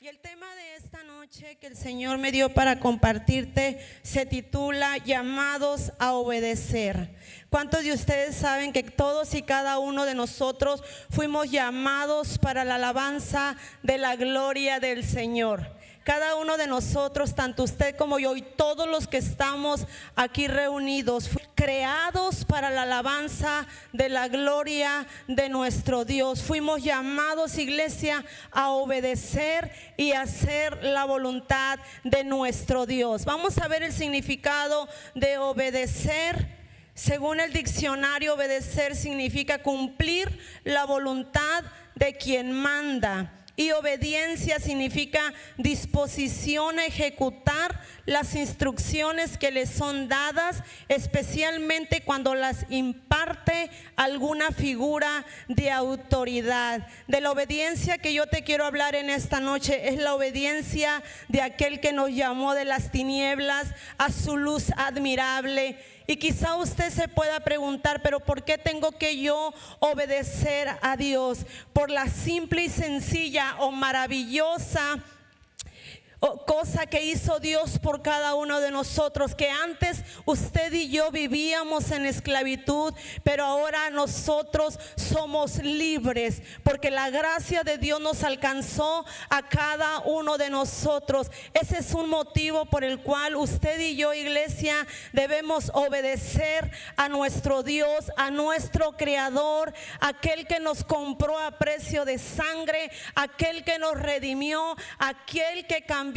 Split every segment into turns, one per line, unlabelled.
Y el tema de esta noche que el Señor me dio para compartirte se titula Llamados a obedecer. ¿Cuántos de ustedes saben que todos y cada uno de nosotros fuimos llamados para la alabanza de la gloria del Señor? Cada uno de nosotros, tanto usted como yo y todos los que estamos aquí reunidos, creados para la alabanza de la gloria de nuestro Dios. Fuimos llamados, iglesia, a obedecer y hacer la voluntad de nuestro Dios. Vamos a ver el significado de obedecer. Según el diccionario, obedecer significa cumplir la voluntad de quien manda. Y obediencia significa disposición a ejecutar las instrucciones que le son dadas, especialmente cuando las imparte alguna figura de autoridad. De la obediencia que yo te quiero hablar en esta noche es la obediencia de aquel que nos llamó de las tinieblas a su luz admirable. Y quizá usted se pueda preguntar, pero ¿por qué tengo que yo obedecer a Dios? Por la simple y sencilla o maravillosa cosa que hizo Dios por cada uno de nosotros, que antes usted y yo vivíamos en esclavitud, pero ahora nosotros somos libres, porque la gracia de Dios nos alcanzó a cada uno de nosotros. Ese es un motivo por el cual usted y yo, iglesia, debemos obedecer a nuestro Dios, a nuestro Creador, aquel que nos compró a precio de sangre, aquel que nos redimió, aquel que cambió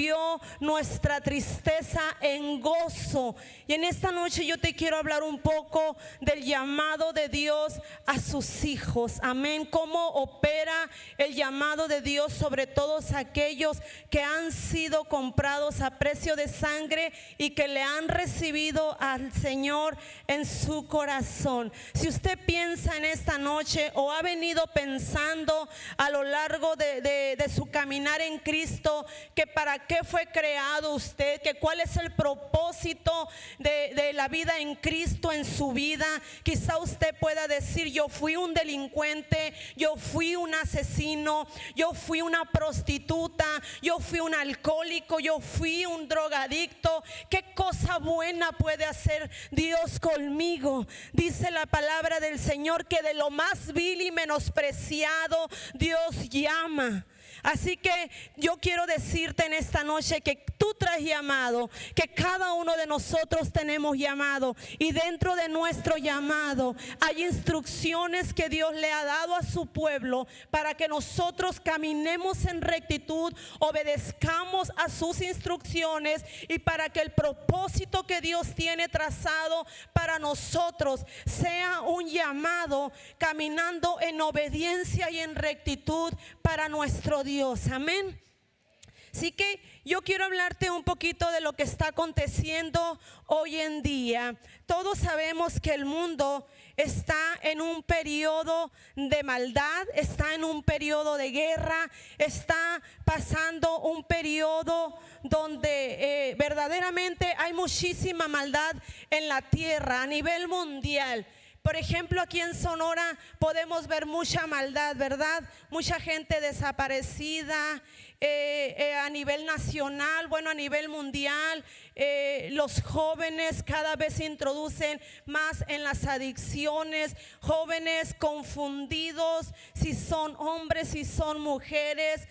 nuestra tristeza en gozo. Y en esta noche yo te quiero hablar un poco del llamado de Dios a sus hijos. Amén. Cómo opera el llamado de Dios sobre todos aquellos que han sido comprados a precio de sangre y que le han recibido al Señor en su corazón. Si usted piensa en esta noche o ha venido pensando a lo largo de su caminar en Cristo, que para qué fue creado usted, que cuál es el propósito de la vida en Cristo en su vida, quizá usted pueda decir: yo fui un delincuente, yo fui un asesino, yo fui una prostituta, yo fui un alcohólico, yo fui un drogadicto. ¿Qué cosa buena puede hacer Dios conmigo? Dice la palabra del Señor que de lo más vil y menospreciado Dios llama. Así que yo quiero decirte en esta noche que tú traes llamado, que cada uno de nosotros tenemos llamado, y dentro de nuestro llamado hay instrucciones que Dios le ha dado a su pueblo para que nosotros caminemos en rectitud, obedezcamos a sus instrucciones, y para que el propósito que Dios tiene trazado para nosotros sea un llamado caminando en obediencia y en rectitud para nuestro Dios. Amén. Así que yo quiero hablarte un poquito de lo que está aconteciendo hoy en día. Todos sabemos que el mundo está en un periodo de maldad, está en un periodo de guerra, está pasando un periodo donde verdaderamente hay muchísima maldad en la tierra a nivel mundial. Por ejemplo, aquí en Sonora podemos ver mucha maldad, ¿verdad? Mucha gente desaparecida a nivel nacional, bueno, a nivel mundial. Los jóvenes cada vez se introducen más en las adicciones, jóvenes confundidos si son hombres, si son mujeres.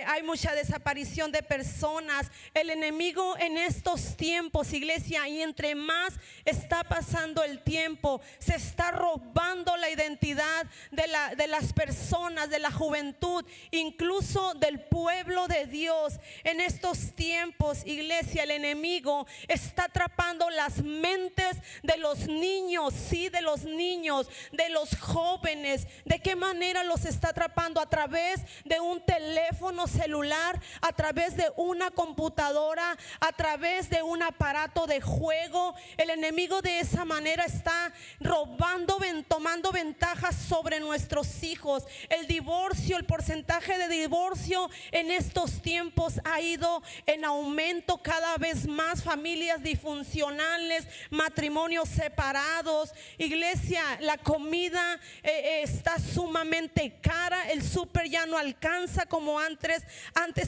Hay mucha desaparición de personas. El enemigo en estos tiempos, iglesia, y entre más está pasando el tiempo, se está robando la identidad de las personas, de la juventud, incluso del pueblo de Dios. En estos tiempos, iglesia, el enemigo está atrapando las mentes de los niños, sí, de los niños, de los jóvenes. ¿De qué manera los está atrapando? A través de un teléfono celular, a través de una computadora, a través de un aparato de juego. El enemigo de esa manera está robando, tomando ventajas sobre nuestros hijos. El divorcio, el porcentaje de divorcio en estos tiempos ha ido en aumento cada vez más, familias disfuncionales, matrimonios separados. Iglesia, la comida está sumamente cara, el súper ya no alcanza como antes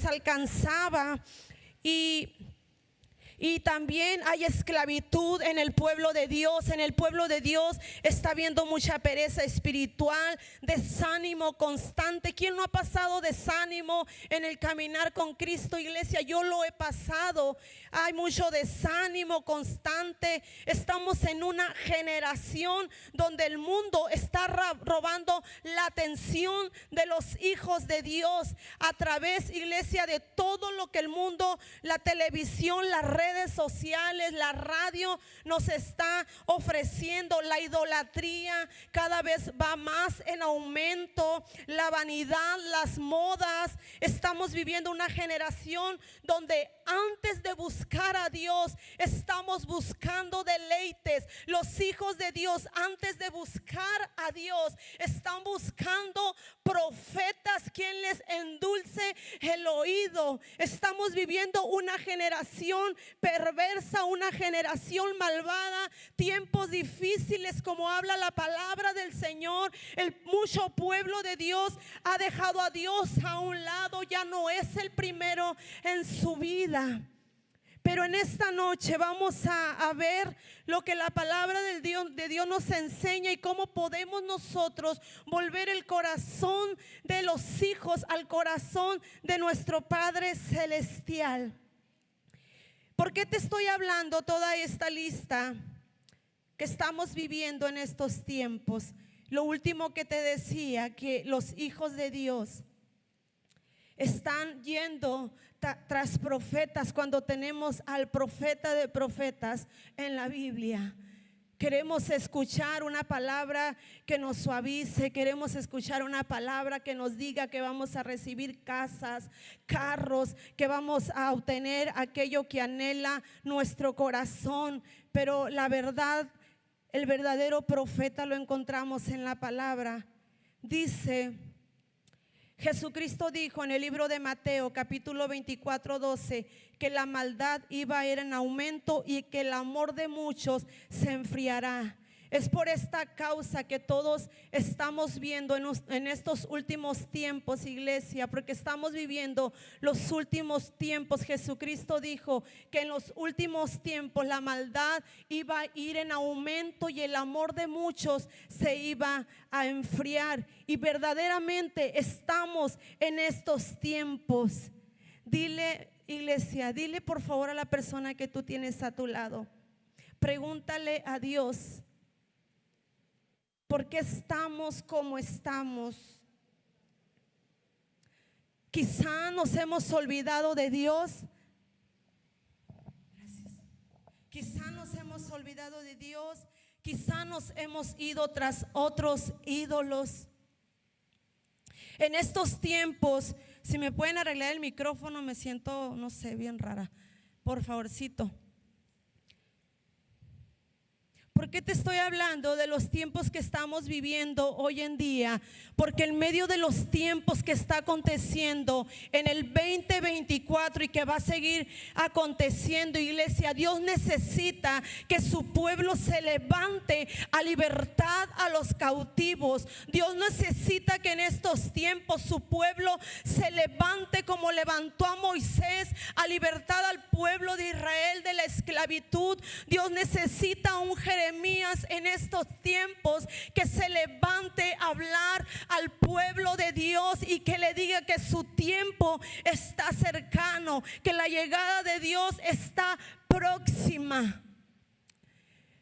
alcanzaba. Y también hay esclavitud en el pueblo de Dios. En el pueblo de Dios está habiendo mucha pereza espiritual, desánimo constante. ¿Quién no ha pasado desánimo en el caminar con Cristo, iglesia? Yo lo he pasado. Hay mucho desánimo constante. Estamos en una generación donde el mundo está robando la atención de los hijos de Dios a través, iglesia, de todo lo que el mundo, la televisión, las redes sociales, la radio nos está ofreciendo. La idolatría cada vez va más en aumento, la vanidad, las modas. Estamos viviendo una generación donde antes de buscar a Dios estamos buscando deleites. Los hijos de Dios, antes de buscar a Dios, están buscando profetas quien les endulce el oído. Estamos viviendo una generación perversa, una generación malvada, tiempos difíciles, como habla la palabra del Señor. El mucho pueblo de Dios ha dejado a Dios a un lado, ya no es el primero en su vida. Pero en esta noche vamos a ver lo que la palabra de Dios nos enseña y cómo podemos nosotros volver el corazón de los hijos al corazón de nuestro Padre Celestial. ¿Por qué te estoy hablando toda esta lista que estamos viviendo en estos tiempos? Lo último que te decía, que los hijos de Dios están yendo tras profetas cuando tenemos al profeta de profetas en la Biblia. Queremos escuchar una palabra que nos suavice, queremos escuchar una palabra que nos diga que vamos a recibir casas, carros, que vamos a obtener aquello que anhela nuestro corazón. Pero la verdad, el verdadero profeta lo encontramos en la palabra. Dice, Jesucristo dijo en el libro de Mateo capítulo 24:12 que la maldad iba a ir en aumento y que el amor de muchos se enfriará. Es por esta causa que todos estamos viendo en estos últimos tiempos, iglesia, porque estamos viviendo los últimos tiempos. Jesucristo dijo que en los últimos tiempos la maldad iba a ir en aumento y el amor de muchos se iba a enfriar. Y verdaderamente estamos en estos tiempos. Dile, iglesia, dile por favor a la persona que tú tienes a tu lado, pregúntale a Dios, ¿por qué estamos como estamos? Quizá nos hemos olvidado de Dios. Gracias. Quizá nos hemos olvidado de Dios. Quizá nos hemos ido tras otros ídolos. En estos tiempos, si me pueden arreglar el micrófono, me siento, no sé, bien rara. Por favorcito. ¿Por qué te estoy hablando de los tiempos que estamos viviendo hoy en día? Porque en medio de los tiempos que está aconteciendo en el 2024 y que va a seguir aconteciendo, iglesia, Dios necesita que su pueblo se levante a libertad a los cautivos. Dios necesita que en estos tiempos su pueblo se levante como levantó a Moisés a libertad al pueblo de Israel de la esclavitud. Dios necesita un Jeremías en estos tiempos que se levante a hablar al pueblo de Dios y que le diga que su tiempo está cercano, que la llegada de Dios está próxima.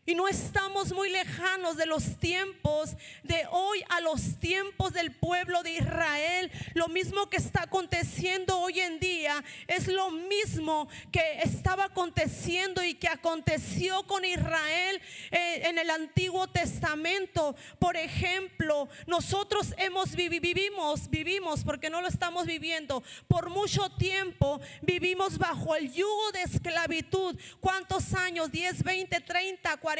Y no estamos muy lejanos de los tiempos de hoy a los tiempos del pueblo de Israel. Lo mismo que está aconteciendo hoy en día es lo mismo que estaba aconteciendo y que aconteció con Israel en el Antiguo Testamento. Por ejemplo, nosotros vivimos porque no lo estamos viviendo. Por mucho tiempo vivimos bajo el yugo de esclavitud. ¿Cuántos años? 10, 20, 30, 40,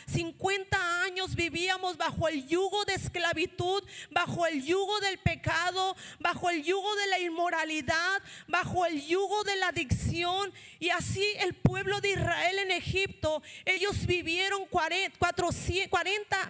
50 años vivíamos bajo el yugo de esclavitud, bajo el yugo del pecado, bajo el yugo de la inmoralidad, bajo el yugo de la adicción. Y así el pueblo de Israel en Egipto, ellos vivieron 40,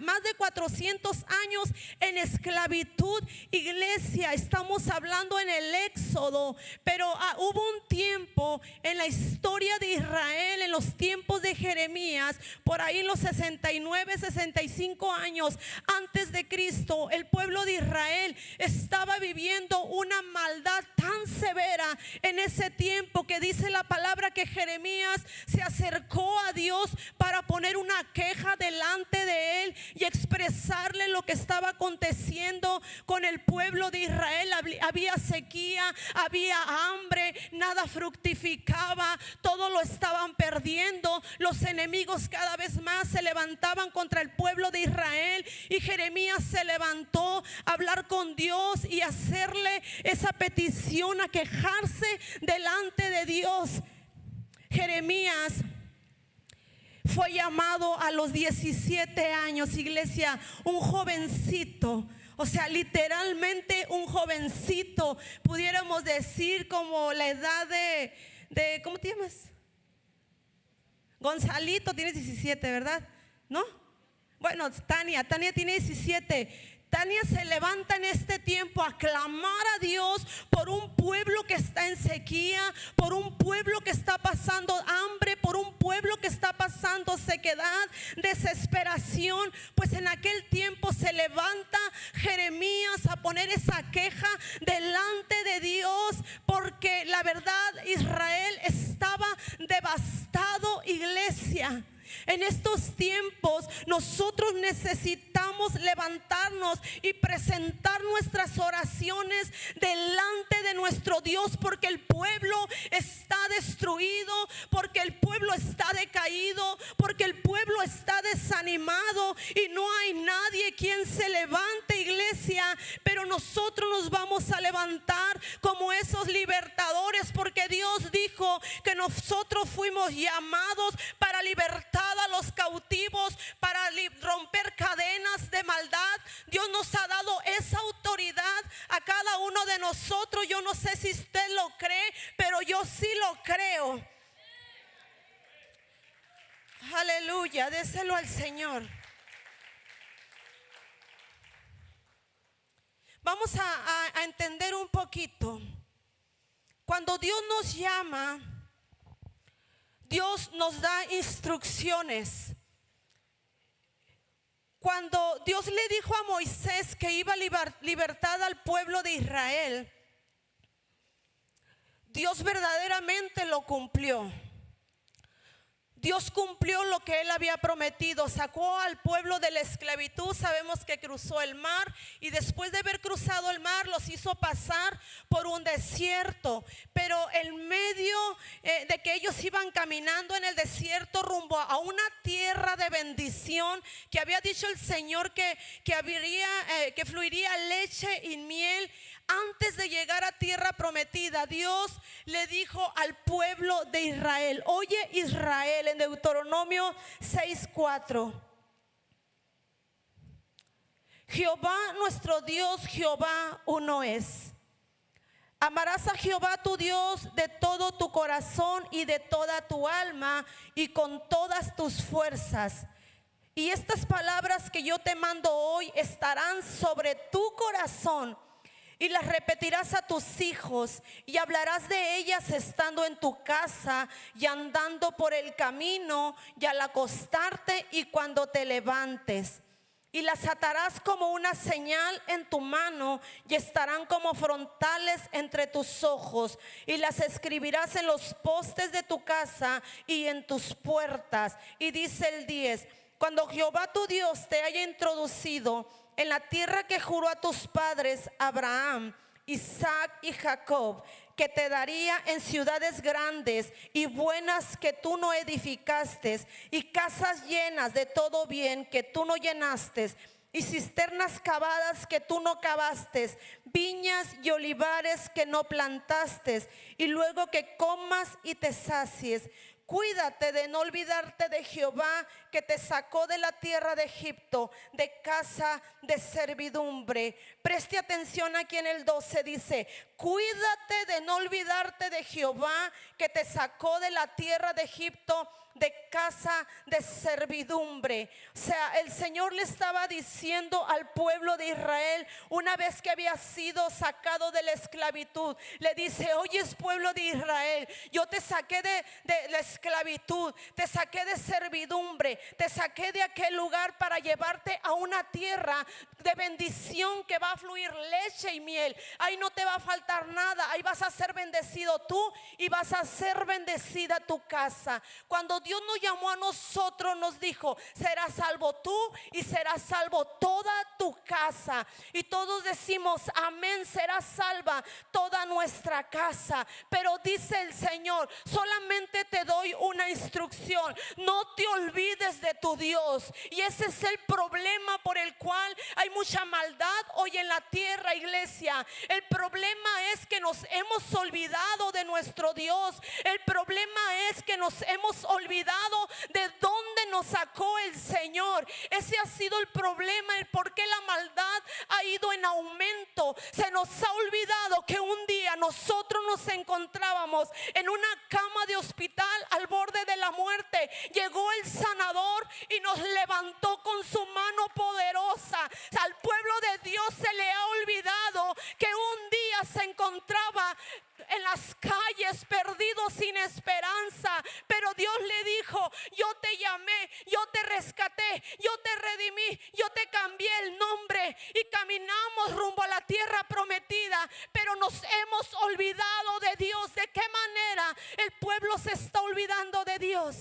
más de 400 años en esclavitud. Iglesia, estamos hablando en el Éxodo, pero hubo un tiempo en la historia de Israel, en los tiempos de Jeremías, por ahí en los 69, 65 años antes de Cristo, el pueblo de Israel estaba viviendo una maldad tan severa en ese tiempo, que dice la palabra que Jeremías se acercó a Dios para poner una queja delante de él y expresarle lo que estaba aconteciendo con el pueblo de Israel. Había sequía, había hambre, nada fructificaba, todo lo estaban perdiendo. Los enemigos cada vez más se levantaban contra el pueblo de Israel, y Jeremías se levantó a hablar con Dios y hacerle esa petición, a quejarse delante de Dios. Jeremías fue llamado a los 17 años, iglesia, un jovencito. O sea, literalmente un jovencito, pudiéramos decir como la edad de ¿cómo te llamas? Gonzalito, tienes 17, ¿verdad? ¿No? Bueno, Tania tiene 17. Tania se levanta en este tiempo a clamar a Dios por un pueblo que está en sequía, por un pueblo que está pasando hambre, por un pueblo que está pasando sequedad, desesperación. Pues en aquel tiempo se levanta Jeremías a poner esa queja delante de Dios, porque la verdad Israel estaba devastado, iglesia. En estos tiempos nosotros necesitamos levantarnos y presentar nuestras oraciones delante de nuestro Dios, porque el pueblo está destruido, porque el pueblo está decaído, porque el pueblo está desanimado y no hay nadie quien se levante, iglesia. Pero nosotros nos vamos a levantar como esos libertadores, porque Dios dijo que nosotros fuimos llamados para libertar a los cautivos, para romper cadenas de maldad. Dios nos ha dado esa autoridad a cada uno de nosotros. Yo no sé si usted lo cree, pero yo sí lo creo. Aleluya, déselo al Señor. Vamos a entender un poquito. Cuando Dios nos llama, Dios nos da instrucciones. Cuando Dios le dijo a Moisés que iba a libertad al pueblo de Israel, Dios verdaderamente lo cumplió. Dios cumplió lo que Él había prometido. Sacó al pueblo de la esclavitud. Sabemos que cruzó el mar, y después de haber cruzado el mar los hizo pasar por un desierto. Pero en medio de que ellos iban caminando en el desierto rumbo a una tierra de bendición, que había dicho el Señor que fluiría leche y miel, antes de llegar a tierra prometida, Dios le dijo al pueblo de Israel: oye Israel, en Deuteronomio 6:4, Jehová nuestro Dios, Jehová uno es. Amarás a Jehová tu Dios de todo tu corazón y de toda tu alma y con todas tus fuerzas. Y estas palabras que yo te mando hoy estarán sobre tu corazón, y las repetirás a tus hijos, y hablarás de ellas estando en tu casa y andando por el camino y al acostarte y cuando te levantes. Y las atarás como una señal en tu mano, y estarán como frontales entre tus ojos, y las escribirás en los postes de tu casa y en tus puertas. Y dice el 10: cuando Jehová tu Dios te haya introducido en la tierra que juró a tus padres Abraham, Isaac y Jacob, que te daría en ciudades grandes y buenas que tú no edificaste, y casas llenas de todo bien que tú no llenaste, y cisternas cavadas que tú no cavaste, viñas y olivares que no plantaste, y luego que comas y te sacies, Cuídate de no olvidarte de Jehová, que te sacó de la tierra de Egipto, de casa de servidumbre. Preste atención aquí en el 12, dice: cuídate de no olvidarte de Jehová, que te sacó de la tierra de Egipto, de casa de servidumbre. O sea, el Señor le estaba diciendo al pueblo de Israel, una vez que había sido sacado de la esclavitud, le dice: oyes, pueblo de Israel, yo te saqué de la esclavitud, te saqué de servidumbre, te saqué de aquel lugar para llevarte a una tierra de bendición, que va a fluir leche y miel. Ahí no te va a faltar nada, ahí vas a ser bendecido tú y vas a ser bendecida tu casa. Cuando Dios nos llamó a nosotros, nos dijo: serás salvo tú y serás salvo toda tu casa. Y todos decimos amén, será salva toda nuestra casa. Pero dice el Señor: solamente te doy una instrucción: no te olvides de tu Dios. Y ese es el problema por el cual hay mucha maldad hoy en la tierra, iglesia. El problema es que nos hemos olvidado de nuestro Dios. El problema es que nos hemos olvidado de dónde nos sacó el Señor. Ese ha sido el problema, el por qué la maldad ha ido en aumento. Se nos ha olvidado que un día nosotros nos encontrábamos en una cama de hospital al borde de la muerte. Llegó el sanador y nos levantó con su mano poderosa. Al pueblo de Dios se le ha olvidado que un día se encontraba en las calles perdido, sin esperanza, pero Dios le dijo: yo te llamé, yo te rescaté, yo te redimí, yo te cambié el nombre, y caminamos rumbo a la tierra prometida. Pero nos hemos olvidado de Dios. ¿De qué manera el pueblo se está olvidando de Dios?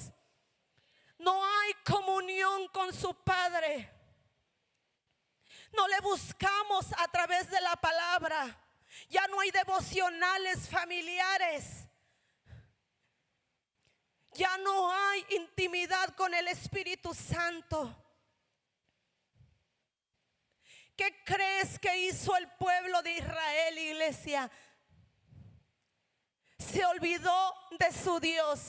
No hay comunión con su Padre. No le buscamos a través de la palabra. Ya no hay devocionales familiares. Ya no hay intimidad con el Espíritu Santo. ¿Qué crees que hizo el pueblo de Israel, iglesia? Se olvidó de su Dios.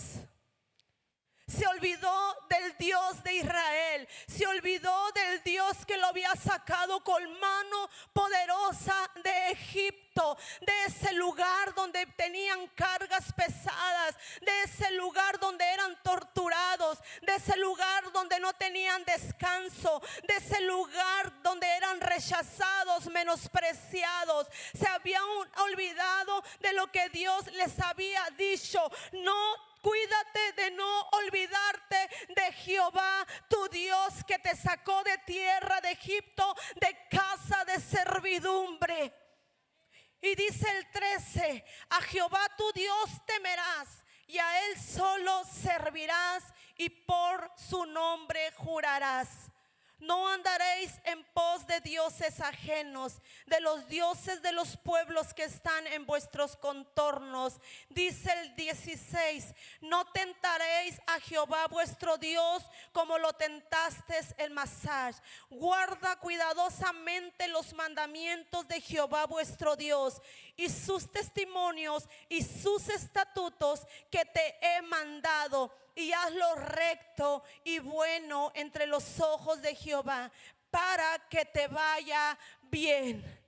Se olvidó del Dios de Israel. Se olvidó del Dios que lo había sacado con mano poderosa de Egipto, de ese lugar donde tenían cargas pesadas, de ese lugar donde eran torturados, de ese lugar donde no tenían descanso, de ese lugar donde eran rechazados, menospreciados. Se habían olvidado de lo que Dios les había dicho. Cuídate de no olvidarte de Jehová, tu Dios, que te sacó de tierra de Egipto, de casa de servidumbre. Y dice el 13: a Jehová tu Dios temerás, y a Él solo servirás, y por su nombre jurarás. No andaréis en pos de dioses ajenos, de los dioses de los pueblos que están en vuestros contornos. Dice el 16: no tentaréis a Jehová vuestro Dios como lo tentasteis en Masah. Guarda cuidadosamente los mandamientos de Jehová vuestro Dios, y sus testimonios y sus estatutos que te he mandado, y hazlo recto y bueno entre los ojos de Jehová, para que te vaya bien.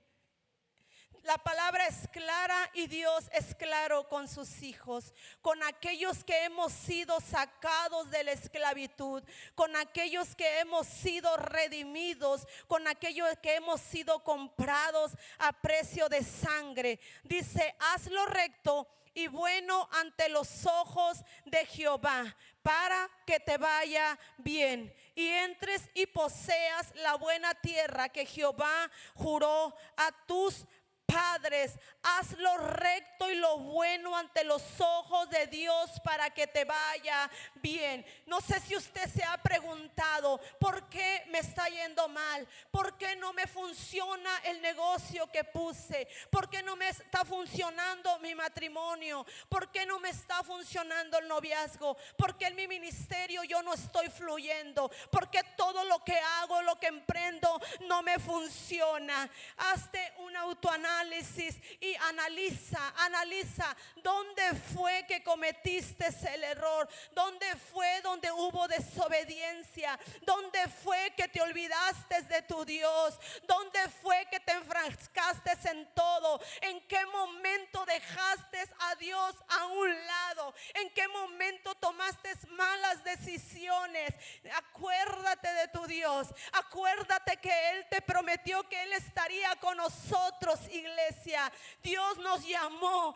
La palabra es clara y Dios es claro con sus hijos, con aquellos que hemos sido sacados de la esclavitud, con aquellos que hemos sido redimidos, con aquellos que hemos sido comprados a precio de sangre. Dice: hazlo recto y bueno ante los ojos de Jehová, para que te vaya bien y entres y poseas la buena tierra que Jehová juró a tus padres. Haz lo recto y lo bueno ante los ojos de Dios para que te vaya bien. No sé si usted se ha preguntado: ¿por qué me está yendo mal? ¿Por qué no me funciona el negocio que puse? ¿Por qué no me está funcionando mi matrimonio? ¿Por qué no me está funcionando el noviazgo? ¿Por qué en mi ministerio yo no estoy fluyendo? ¿Por qué todo lo que hago hago, lo que emprendo no me funciona. Hazte un autoanálisis y analiza dónde fue que cometiste el error, dónde fue donde hubo desobediencia, dónde fue que te olvidaste de tu Dios, dónde fue que te enfrascaste en todo, en qué momento dejaste a Dios a un lado, en qué momento tomaste malas decisiones. Acuérdate de tu Dios, acuérdate que Él te prometió que Él estaría con nosotros, iglesia. Dios nos llamó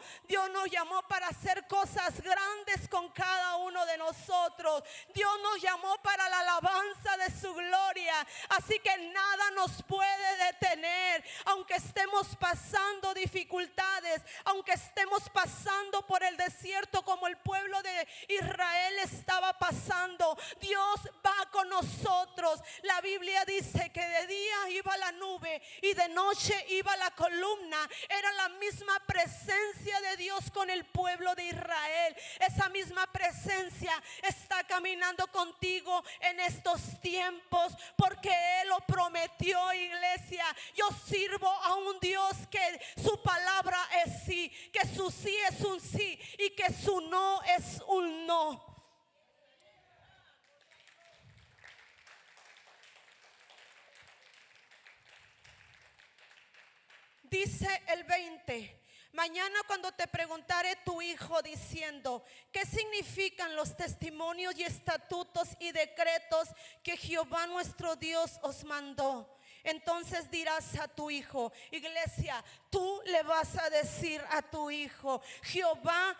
para hacer cosas grandes con cada uno de nosotros. Dios nos llamó para la alabanza de su gloria, así que nada nos puede detener, aunque estemos pasando dificultades, aunque estemos pasando por el desierto como el pueblo de Israel estaba pasando. Dios va con nosotros. La Biblia dice que de día iba la nube y de noche iba la columna. Era la misma presencia de Dios con el pueblo de Israel. Esa misma presencia está caminando contigo en estos tiempos, porque Él lo prometió, iglesia. Yo sirvo a un Dios que su palabra es sí, que su sí es un sí y que su no es un no. Dice el 20: mañana cuando te preguntare tu hijo diciendo, ¿qué significan los testimonios y estatutos y decretos que Jehová nuestro Dios os mandó? Entonces dirás a tu hijo, iglesia, tú le vas a decir a tu hijo, Jehová,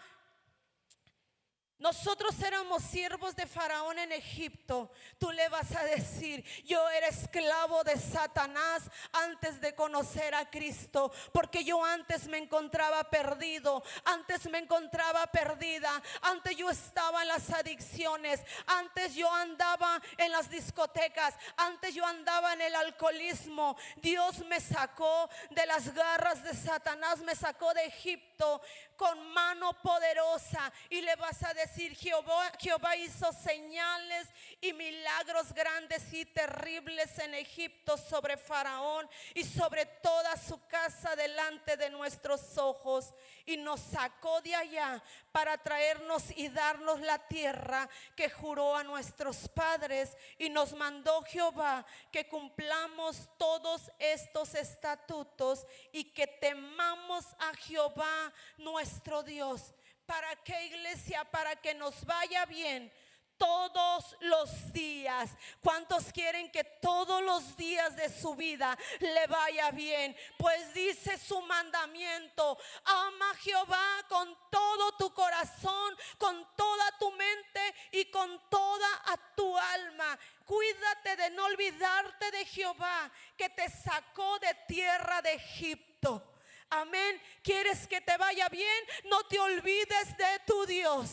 nosotros éramos siervos de Faraón en Egipto. Tú le vas a decir, yo era esclavo de Satanás antes de conocer a Cristo, porque yo antes me encontraba perdido, antes me encontraba perdida, antes yo estaba en las adicciones, antes yo andaba en las discotecas, antes yo andaba en el alcoholismo. Dios me sacó de las garras de Satanás, me sacó de Egipto con mano poderosa. Y le vas a decir, Jehová hizo señales y milagros grandes y terribles en Egipto sobre Faraón y sobre toda su casa delante de nuestros ojos, y nos sacó de allá para traernos y darnos la tierra que juró a nuestros padres. Y nos mandó Jehová que cumplamos todos estos estatutos y que temamos a Jehová nuestro Dios. ¿Para qué, iglesia? Para que nos vaya bien todos los días. ¿Cuántos quieren que todos los días de su vida le vaya bien? Pues dice su mandamiento: ama a Jehová con todo tu corazón, con toda tu mente y con toda a tu alma. Cuídate de no olvidarte de Jehová, que te sacó de tierra de Egipto. Amén. ¿Quieres que te vaya bien? No te olvides de tu Dios.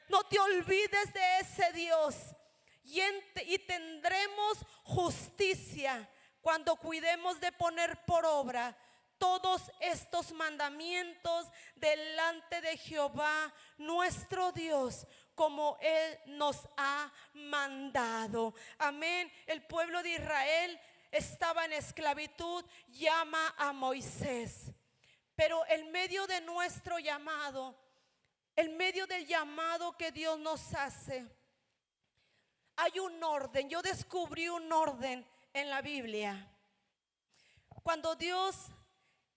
No te olvides de ese Dios. Y tendremos justicia cuando cuidemos de poner por obra todos estos mandamientos delante de Jehová nuestro Dios, como Él nos ha mandado. Amén. El pueblo de Israel estaba en esclavitud, llama a Moisés. Pero en medio de nuestro llamado, en medio del llamado que Dios nos hace, hay un orden. Yo descubrí un orden en la Biblia. Cuando Dios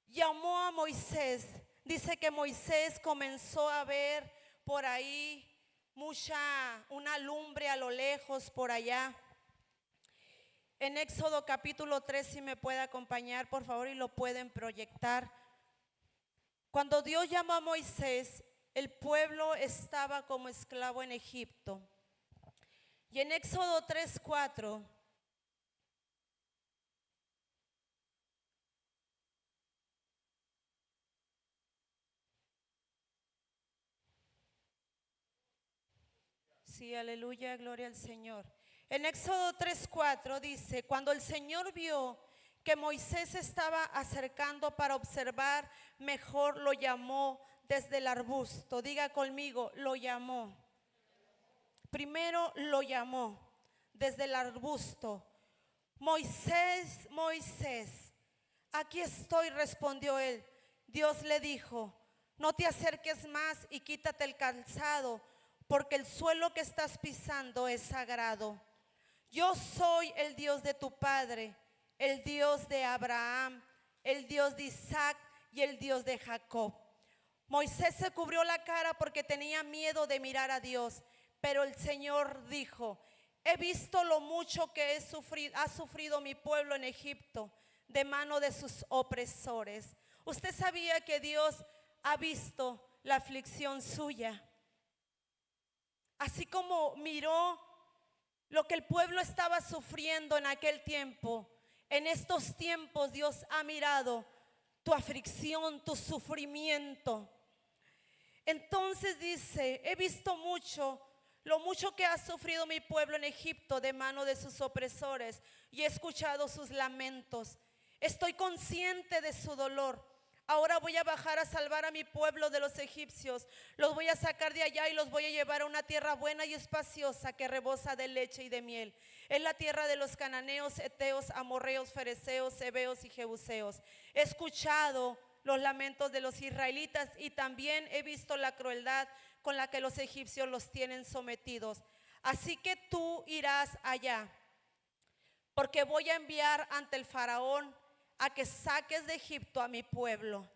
llamó a Moisés, dice que Moisés comenzó a ver por ahí una lumbre a lo lejos por allá. En Éxodo capítulo 3, si me puede acompañar por favor y lo pueden proyectar. Cuando Dios llamó a Moisés, el pueblo estaba como esclavo en Egipto. Y en Éxodo 3:4 sí, aleluya, gloria al Señor. En Éxodo 3:4 dice: cuando el Señor vio que Moisés estaba acercando para observar mejor, lo llamó desde el arbusto. Diga conmigo, lo llamó. Primero lo llamó desde el arbusto. Moisés, Moisés, aquí estoy, respondió él. Dios le dijo: no te acerques más y quítate el calzado, porque el suelo que estás pisando es sagrado. Yo soy el Dios de tu padre, el Dios de Abraham, el Dios de Isaac y el Dios de Jacob. Moisés se cubrió la cara porque tenía miedo de mirar a Dios, pero el Señor dijo: he visto lo mucho que ha sufrido mi pueblo en Egipto de mano de sus opresores. ¿Usted sabía que Dios ha visto la aflicción suya? Así como miró lo que el pueblo estaba sufriendo en aquel tiempo, en estos tiempos Dios ha mirado tu aflicción, tu sufrimiento. Entonces dice: he visto lo mucho que ha sufrido mi pueblo en Egipto de mano de sus opresores, y he escuchado sus lamentos. Estoy consciente de su dolor. Ahora voy a bajar a salvar a mi pueblo de los egipcios. Los voy a sacar de allá y los voy a llevar a una tierra buena y espaciosa que rebosa de leche y de miel. Es la tierra de los cananeos, heteos, amorreos, fereceos, heveos y jebuseos. He escuchado los lamentos de los israelitas y también he visto la crueldad con la que los egipcios los tienen sometidos. Así que tú irás allá, porque voy a enviar ante el faraón a que saques de Egipto a mi pueblo,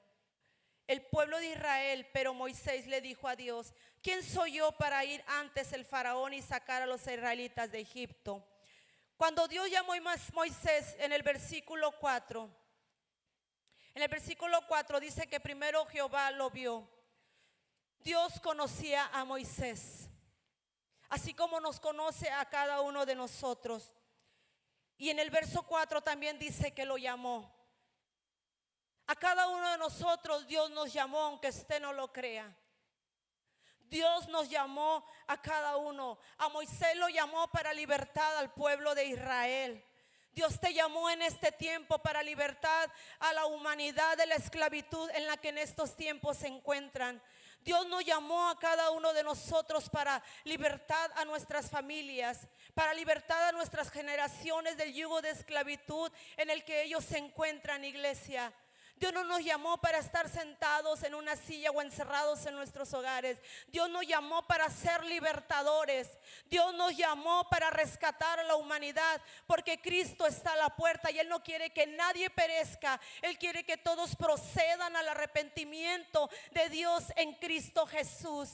el pueblo de Israel. Pero Moisés le dijo a Dios: ¿quién soy yo para ir antes el faraón y sacar a los israelitas de Egipto? Cuando Dios llamó a Moisés en el versículo 4, dice que primero Jehová lo vio. Dios conocía a Moisés, así como nos conoce a cada uno de nosotros. Y en el verso 4 también dice que lo llamó. A cada uno de nosotros Dios nos llamó, aunque usted no lo crea. Dios nos llamó a cada uno. A Moisés lo llamó para libertad al pueblo de Israel. Dios te llamó en este tiempo para libertad a la humanidad de la esclavitud en la que en estos tiempos se encuentran. Dios nos llamó a cada uno de nosotros para libertad a nuestras familias, para libertad a nuestras generaciones del yugo de esclavitud en el que ellos se encuentran, iglesia. Dios no nos llamó para estar sentados en una silla o encerrados en nuestros hogares. Dios nos llamó para ser libertadores. Dios nos llamó para rescatar a la humanidad, porque Cristo está a la puerta y Él no quiere que nadie perezca. Él quiere que todos procedan al arrepentimiento de Dios en Cristo Jesús.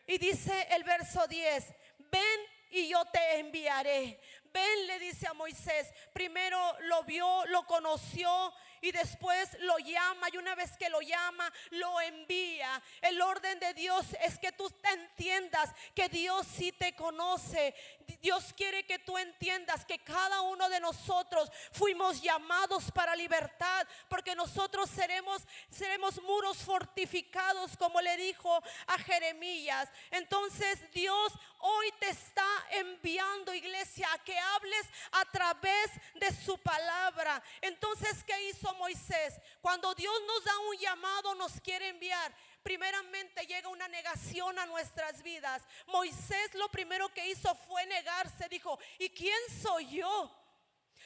Y dice el verso 10: ven y yo te enviaré. Ven, le dice a Moisés. Primero lo vio, lo conoció y después lo llama, y una vez que lo llama, lo envía. El orden de Dios es que tú entiendas que Dios sí te conoce. Dios quiere que tú entiendas que cada uno de nosotros fuimos llamados para libertad, porque nosotros seremos muros fortificados, como le dijo a Jeremías. Entonces Dios hoy te está enviando, iglesia, a que hables a través de su palabra. Entonces, ¿qué hizo Moisés? Cuando Dios nos da un llamado, nos quiere enviar, primeramente llega una negación a nuestras vidas. Moisés lo primero que hizo fue negarse. Dijo: ¿y quién soy yo?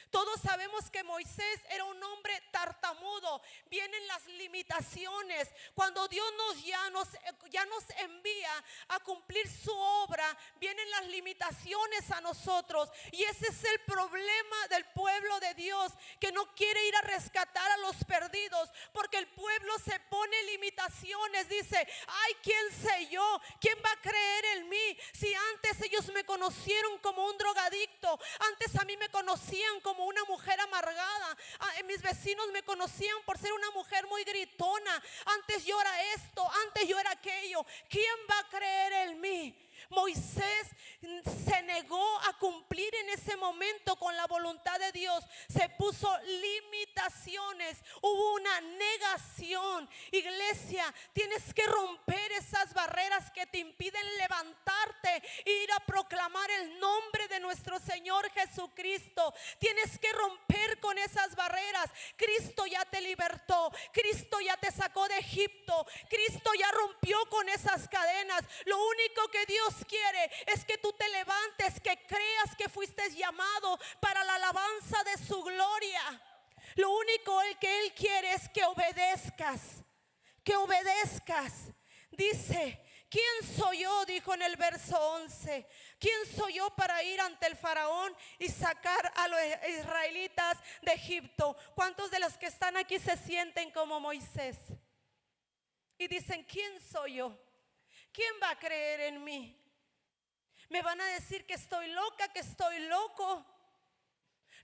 Todos sabemos que Moisés era un hombre tartamudo. Vienen las limitaciones. Cuando Dios ya nos envía a cumplir su obra, vienen las limitaciones a nosotros. Y ese es el problema del pueblo de Dios, que no quiere ir a rescatar a los perdidos, porque el pueblo se pone limitaciones. Dice: ay, ¿quién sé yo? ¿Quién va a creer en mí? Si antes ellos me conocieron como un drogadicto, antes a mí me conocían como una mujer amargada, mis vecinos me conocían por ser una mujer muy gritona, antes yo era esto, antes yo era aquello. ¿Quién va a creer en mí? Moisés se negó a cumplir en ese momento con la voluntad de Dios. Se puso limitaciones, hubo una negación. Iglesia, tienes que romper esas barreras que te impiden levantarte e ir a proclamar el nombre de nuestro Señor Jesucristo. Tienes que romper con esas barreras. Cristo ya te libertó, Cristo ya te sacó de Egipto, Cristo ya rompió con esas cadenas. Lo único que Dios quiere es que tú te levantes, que creas que fuiste llamado para la alabanza de de su gloria. Lo único que Él quiere es que obedezcas. Que obedezcas. Dice, ¿quién soy yo? Dijo en el verso 11. ¿Quién soy yo para ir ante el faraón y sacar a los israelitas de Egipto? ¿Cuántos de los que están aquí se sienten como Moisés? Y dicen, ¿quién soy yo? ¿Quién va a creer en mí? Me van a decir que estoy loca, que estoy loco.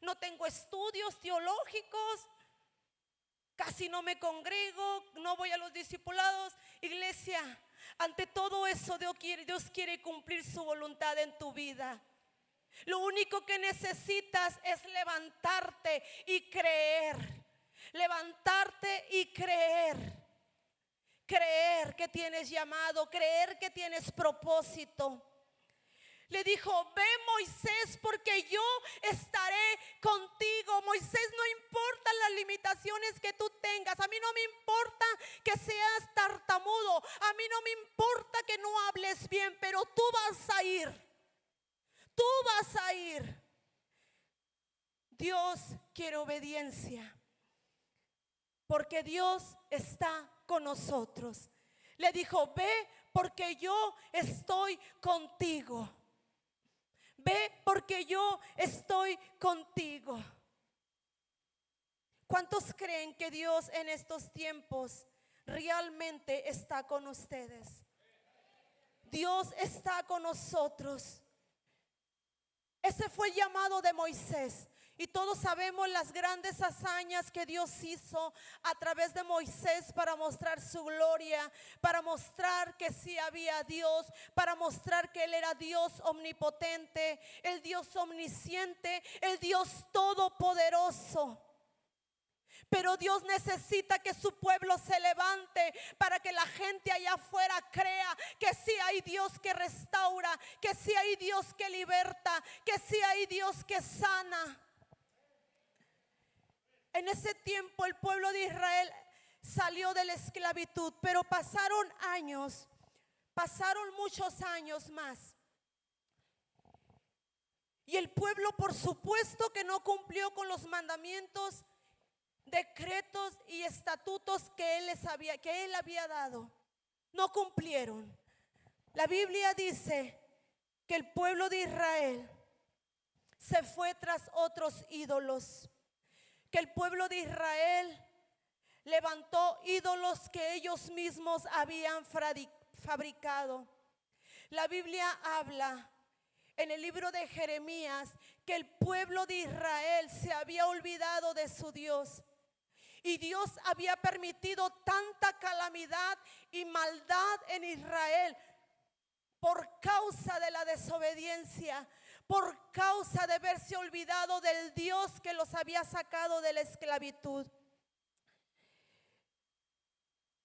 No tengo estudios teológicos. Casi no me congrego, no voy a los discipulados. Iglesia, ante todo eso Dios quiere cumplir su voluntad en tu vida. Lo único que necesitas es levantarte y creer. Levantarte y creer. Creer que tienes llamado, creer que tienes propósito. Le dijo, ve Moisés, porque yo estaré contigo. Moisés, no importan las limitaciones que tú tengas. A mí no me importa que seas tartamudo. A mí no me importa que no hables bien, pero tú vas a ir. Tú vas a ir. Dios quiere obediencia, porque Dios está con nosotros. Le dijo, ve porque yo estoy contigo. Ve porque yo estoy contigo. ¿Cuántos creen que Dios en estos tiempos realmente está con ustedes? Dios está con nosotros. Ese fue el llamado de Moisés. Y todos sabemos las grandes hazañas que Dios hizo a través de Moisés para mostrar su gloria, para mostrar que sí había Dios, para mostrar que Él era Dios omnipotente, el Dios omnisciente, el Dios todopoderoso. Pero Dios necesita que su pueblo se levante para que la gente allá afuera crea que sí hay Dios que restaura, que sí hay Dios que liberta, que sí hay Dios que sana. En ese tiempo el pueblo de Israel salió de la esclavitud, pero pasaron años, pasaron muchos años más. Y el pueblo, por supuesto, que no cumplió con los mandamientos, decretos y estatutos que él había dado. No cumplieron. La Biblia dice que el pueblo de Israel se fue tras otros ídolos, que el pueblo de Israel levantó ídolos que ellos mismos habían fabricado. La Biblia habla en el libro de Jeremías que el pueblo de Israel se había olvidado de su Dios. Y Dios había permitido tanta calamidad y maldad en Israel por causa de la desobediencia, por causa de haberse olvidado del Dios que los había sacado de la esclavitud.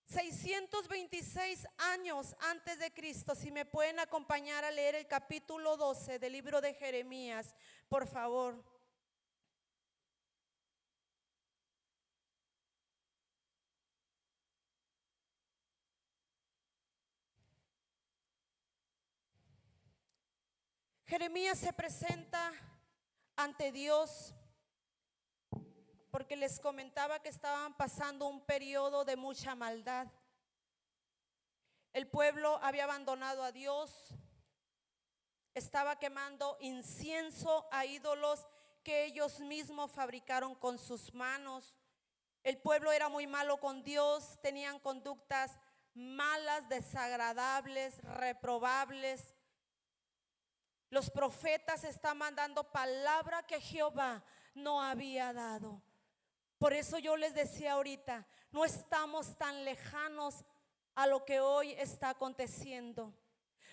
626 años antes de Cristo, si me pueden acompañar a leer el capítulo 12 del libro de Jeremías, por favor. Jeremías se presenta ante Dios porque les comentaba que estaban pasando un periodo de mucha maldad. El pueblo había abandonado a Dios, estaba quemando incienso a ídolos que ellos mismos fabricaron con sus manos. El pueblo era muy malo con Dios, tenían conductas malas, desagradables, reprobables. Los profetas están mandando palabra que Jehová no había dado. Por eso yo les decía ahorita, no estamos tan lejanos a lo que hoy está aconteciendo.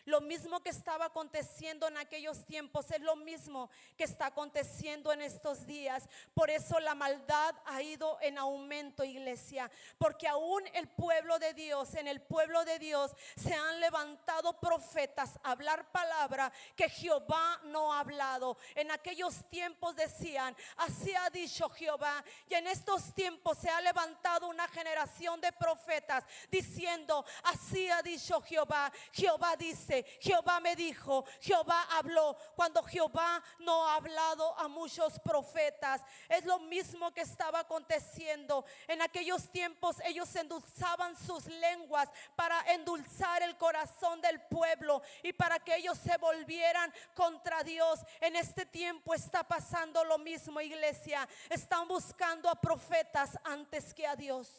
Lo mismo que estaba aconteciendo en aquellos tiempos es lo mismo que está aconteciendo en estos días. Por eso la maldad ha ido en aumento, iglesia, porque aún el pueblo de Dios, en el pueblo de Dios se han levantado profetas a hablar palabra que Jehová no ha hablado. En aquellos tiempos decían, así ha dicho Jehová, y en estos tiempos se ha levantado una generación de profetas diciendo, así ha dicho Jehová. Jehová dice, dice, Jehová me dijo, Jehová habló, cuando Jehová no ha hablado a muchos profetas. Es lo mismo que estaba aconteciendo en aquellos tiempos. Ellos endulzaban sus lenguas para endulzar el corazón del pueblo y para que ellos se volvieran contra Dios. En este tiempo está pasando lo mismo, iglesia. Están buscando a profetas antes que a Dios,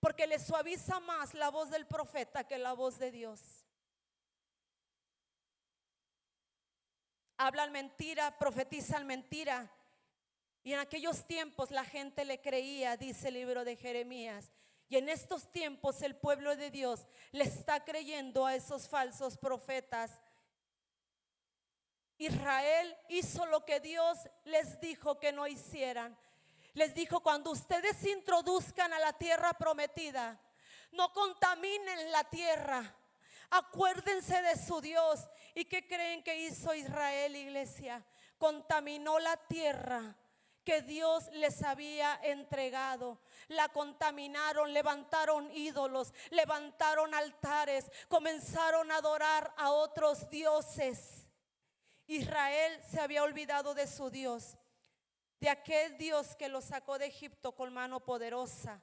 porque les suaviza más la voz del profeta que la voz de Dios. Hablan mentira, profetizan mentira. Y en aquellos tiempos la gente le creía, dice el libro de Jeremías. Y en estos tiempos el pueblo de Dios le está creyendo a esos falsos profetas. Israel hizo lo que Dios les dijo que no hicieran. Les dijo: cuando ustedes se introduzcan a la tierra prometida, no contaminen la tierra, acuérdense de su Dios. ¿Y qué creen que hizo Israel, iglesia? Contaminó la tierra que Dios les había entregado. La contaminaron, levantaron ídolos, levantaron altares, comenzaron a adorar a otros dioses. Israel se había olvidado de su Dios, de aquel Dios que los sacó de Egipto con mano poderosa,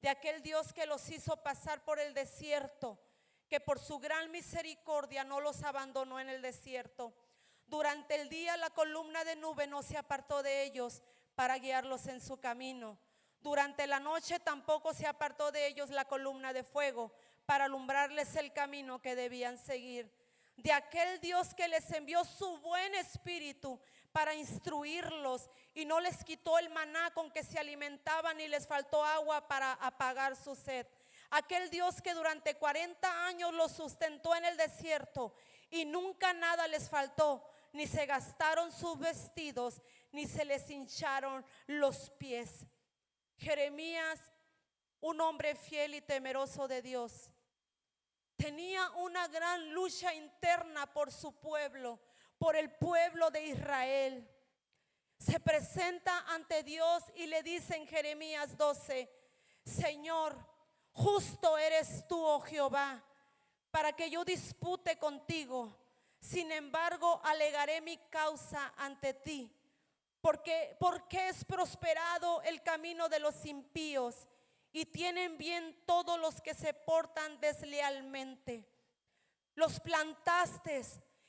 de aquel Dios que los hizo pasar por el desierto, que por su gran misericordia no los abandonó en el desierto. Durante el día la columna de nube no se apartó de ellos para guiarlos en su camino. Durante la noche tampoco se apartó de ellos la columna de fuego para alumbrarles el camino que debían seguir. De aquel Dios que les envió su buen espíritu para instruirlos y no les quitó el maná con que se alimentaban ni les faltó agua para apagar su sed. Aquel Dios que durante 40 años los sustentó en el desierto y nunca nada les faltó, ni se gastaron sus vestidos, ni se les hincharon los pies. Jeremías, un hombre fiel y temeroso de Dios, tenía una gran lucha interna por su pueblo, por el pueblo de Israel. Se presenta ante Dios y le dice en Jeremías 12: Señor, justo eres tú, oh Jehová, para que yo dispute contigo. Sin embargo, alegaré mi causa ante ti, porque es prosperado el camino de los impíos y tienen bien todos los que se portan deslealmente. Los plantaste,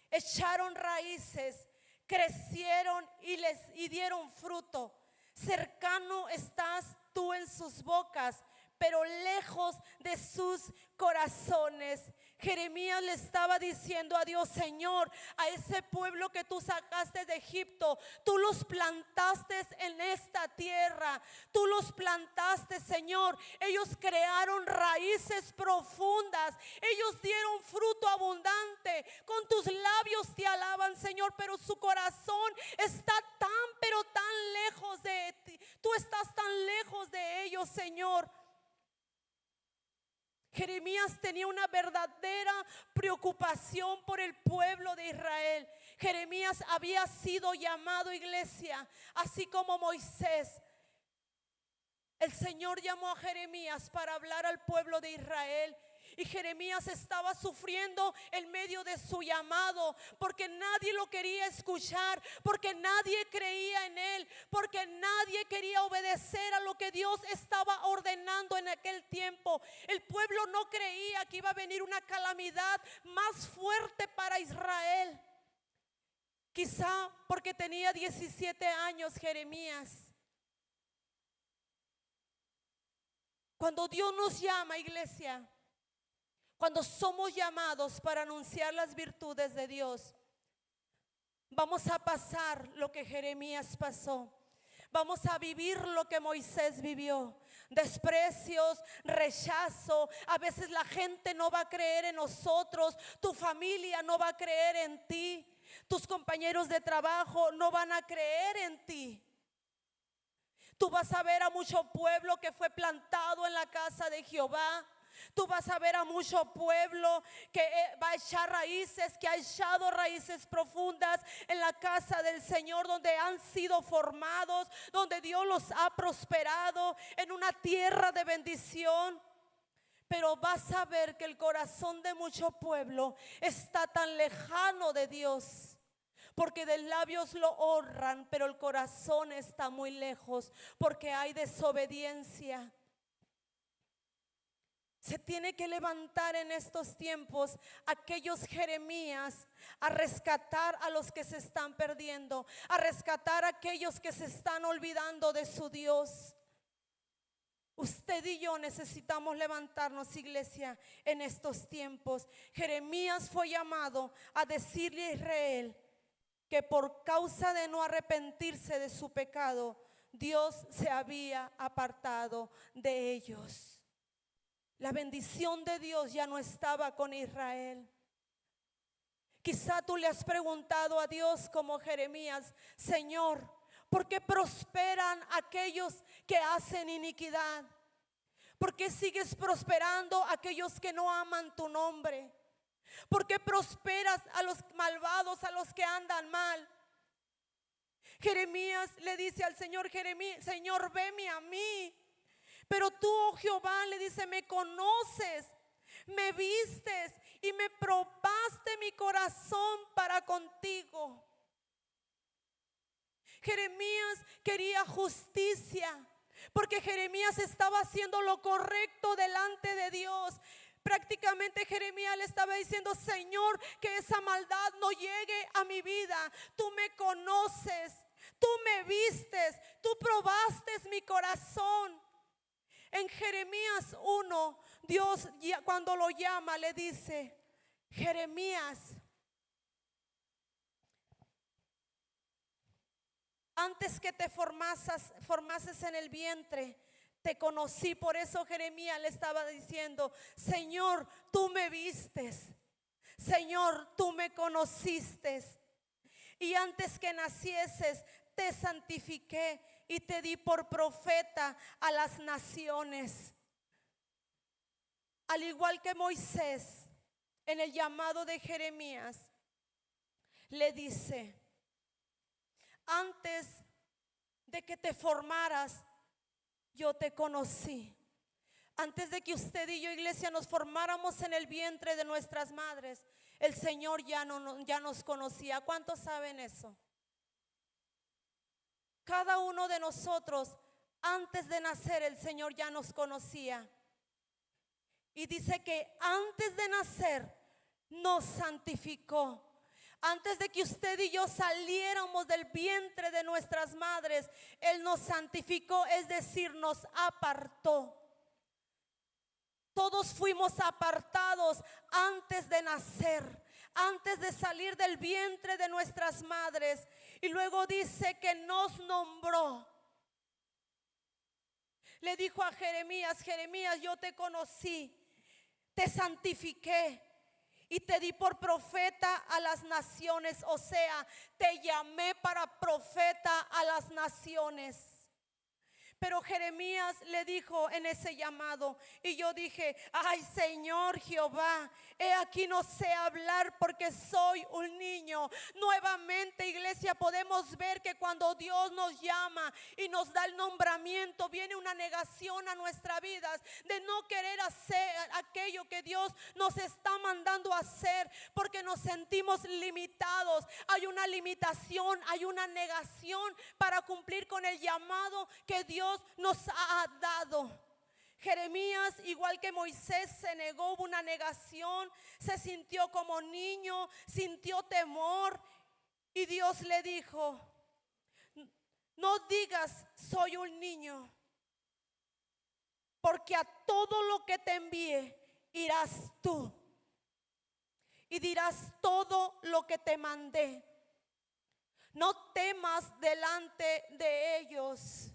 echaron raíces, crecieron y dieron fruto. Cercano estás tú en sus bocas, pero lejos de sus corazones. Jeremías le estaba diciendo a Dios: Señor, a ese pueblo que tú sacaste de Egipto, tú los plantaste en esta tierra, tú los plantaste, Señor. Ellos crearon raíces profundas, ellos dieron fruto abundante, con tus labios te alaban, Señor, pero su corazón está tan, pero tan lejos de ti. Tú estás tan lejos de ellos, Señor. Jeremías tenía una verdadera preocupación por el pueblo de Israel. Jeremías había sido llamado, iglesia, así como Moisés. El Señor llamó a Jeremías para hablar al pueblo de Israel. Y Jeremías estaba sufriendo en medio de su llamado, porque nadie lo quería escuchar, porque nadie creía en él, porque nadie quería obedecer a lo que Dios estaba ordenando en aquel tiempo. El pueblo no creía que iba a venir una calamidad más fuerte para Israel. Quizá porque tenía 17 años Jeremías. Cuando Dios nos llama, iglesia, cuando somos llamados para anunciar las virtudes de Dios, vamos a pasar lo que Jeremías pasó. Vamos a vivir lo que Moisés vivió: desprecios, rechazo. A veces la gente no va a creer en nosotros, tu familia no va a creer en ti, tus compañeros de trabajo no van a creer en ti. Tú vas a ver a mucho pueblo que fue plantado en la casa de Jehová. Tú vas a ver a mucho pueblo que va a echar raíces, que ha echado raíces profundas en la casa del Señor, donde han sido formados, donde Dios los ha prosperado en una tierra de bendición. Pero vas a ver que el corazón de mucho pueblo está tan lejano de Dios, porque de labios lo honran, pero el corazón está muy lejos, porque hay desobediencia. Se tiene que levantar en estos tiempos aquellos Jeremías a rescatar a los que se están perdiendo, a rescatar a aquellos que se están olvidando de su Dios. Usted y yo necesitamos levantarnos, iglesia, en estos tiempos. Jeremías fue llamado a decirle a Israel que por causa de no arrepentirse de su pecado, Dios se había apartado de ellos. La bendición de Dios ya no estaba con Israel. Quizá tú le has preguntado a Dios como Jeremías: Señor, ¿por qué prosperan aquellos que hacen iniquidad? ¿Por qué sigues prosperando aquellos que no aman tu nombre? ¿Por qué prosperas a los malvados, a los que andan mal? Jeremías le dice al Señor: Jeremías, Señor, veme a mí. Pero tú, oh Jehová, le dice: me conoces, me vistes y me probaste mi corazón para contigo. Jeremías quería justicia, porque Jeremías estaba haciendo lo correcto delante de Dios. Prácticamente Jeremías le estaba diciendo: Señor, que esa maldad no llegue a mi vida. Tú me conoces, tú me vistes, tú probaste mi corazón. En Jeremías 1, Dios cuando lo llama le dice: Jeremías, antes que te formases en el vientre, te conocí. Por eso Jeremías le estaba diciendo: Señor, tú me vistes, Señor, tú me conociste, y antes que nacieses te santifiqué y te di por profeta a las naciones. Al igual que Moisés, en el llamado de Jeremías, le dice: antes de que te formaras, yo te conocí. Antes de que usted y yo, iglesia, nos formáramos en el vientre de nuestras madres, el Señor ya nos conocía. ¿Cuántos saben eso? Cada uno de nosotros, antes de nacer, el Señor ya nos conocía. Y dice que antes de nacer nos santificó. Antes de que usted y yo saliéramos del vientre de nuestras madres, Él nos santificó, es decir, nos apartó. Todos fuimos apartados antes de nacer, antes de salir del vientre de nuestras madres. Y luego dice que nos nombró. Le dijo a Jeremías: Jeremías, yo te conocí, te santifiqué y te di por profeta a las naciones. O sea, te llamé para profeta a las naciones. Pero Jeremías le dijo en ese llamado, y yo dije: ay, Señor Jehová, he aquí no sé hablar porque soy un niño. Nuevamente, iglesia, podemos ver que cuando Dios nos llama y nos da el nombramiento, viene una negación a nuestras vidas de no querer hacer aquello que Dios nos está mandando a hacer, porque nos sentimos limitados. Hay una limitación, hay una negación para cumplir con el llamado que Dios nos ha dado. Jeremías, igual que Moisés, se negó, hubo una negación, se sintió como niño, sintió temor, y Dios le dijo: no digas soy un niño, porque a todo lo que te envíe irás tú y dirás todo lo que te mandé. No temas delante de ellos.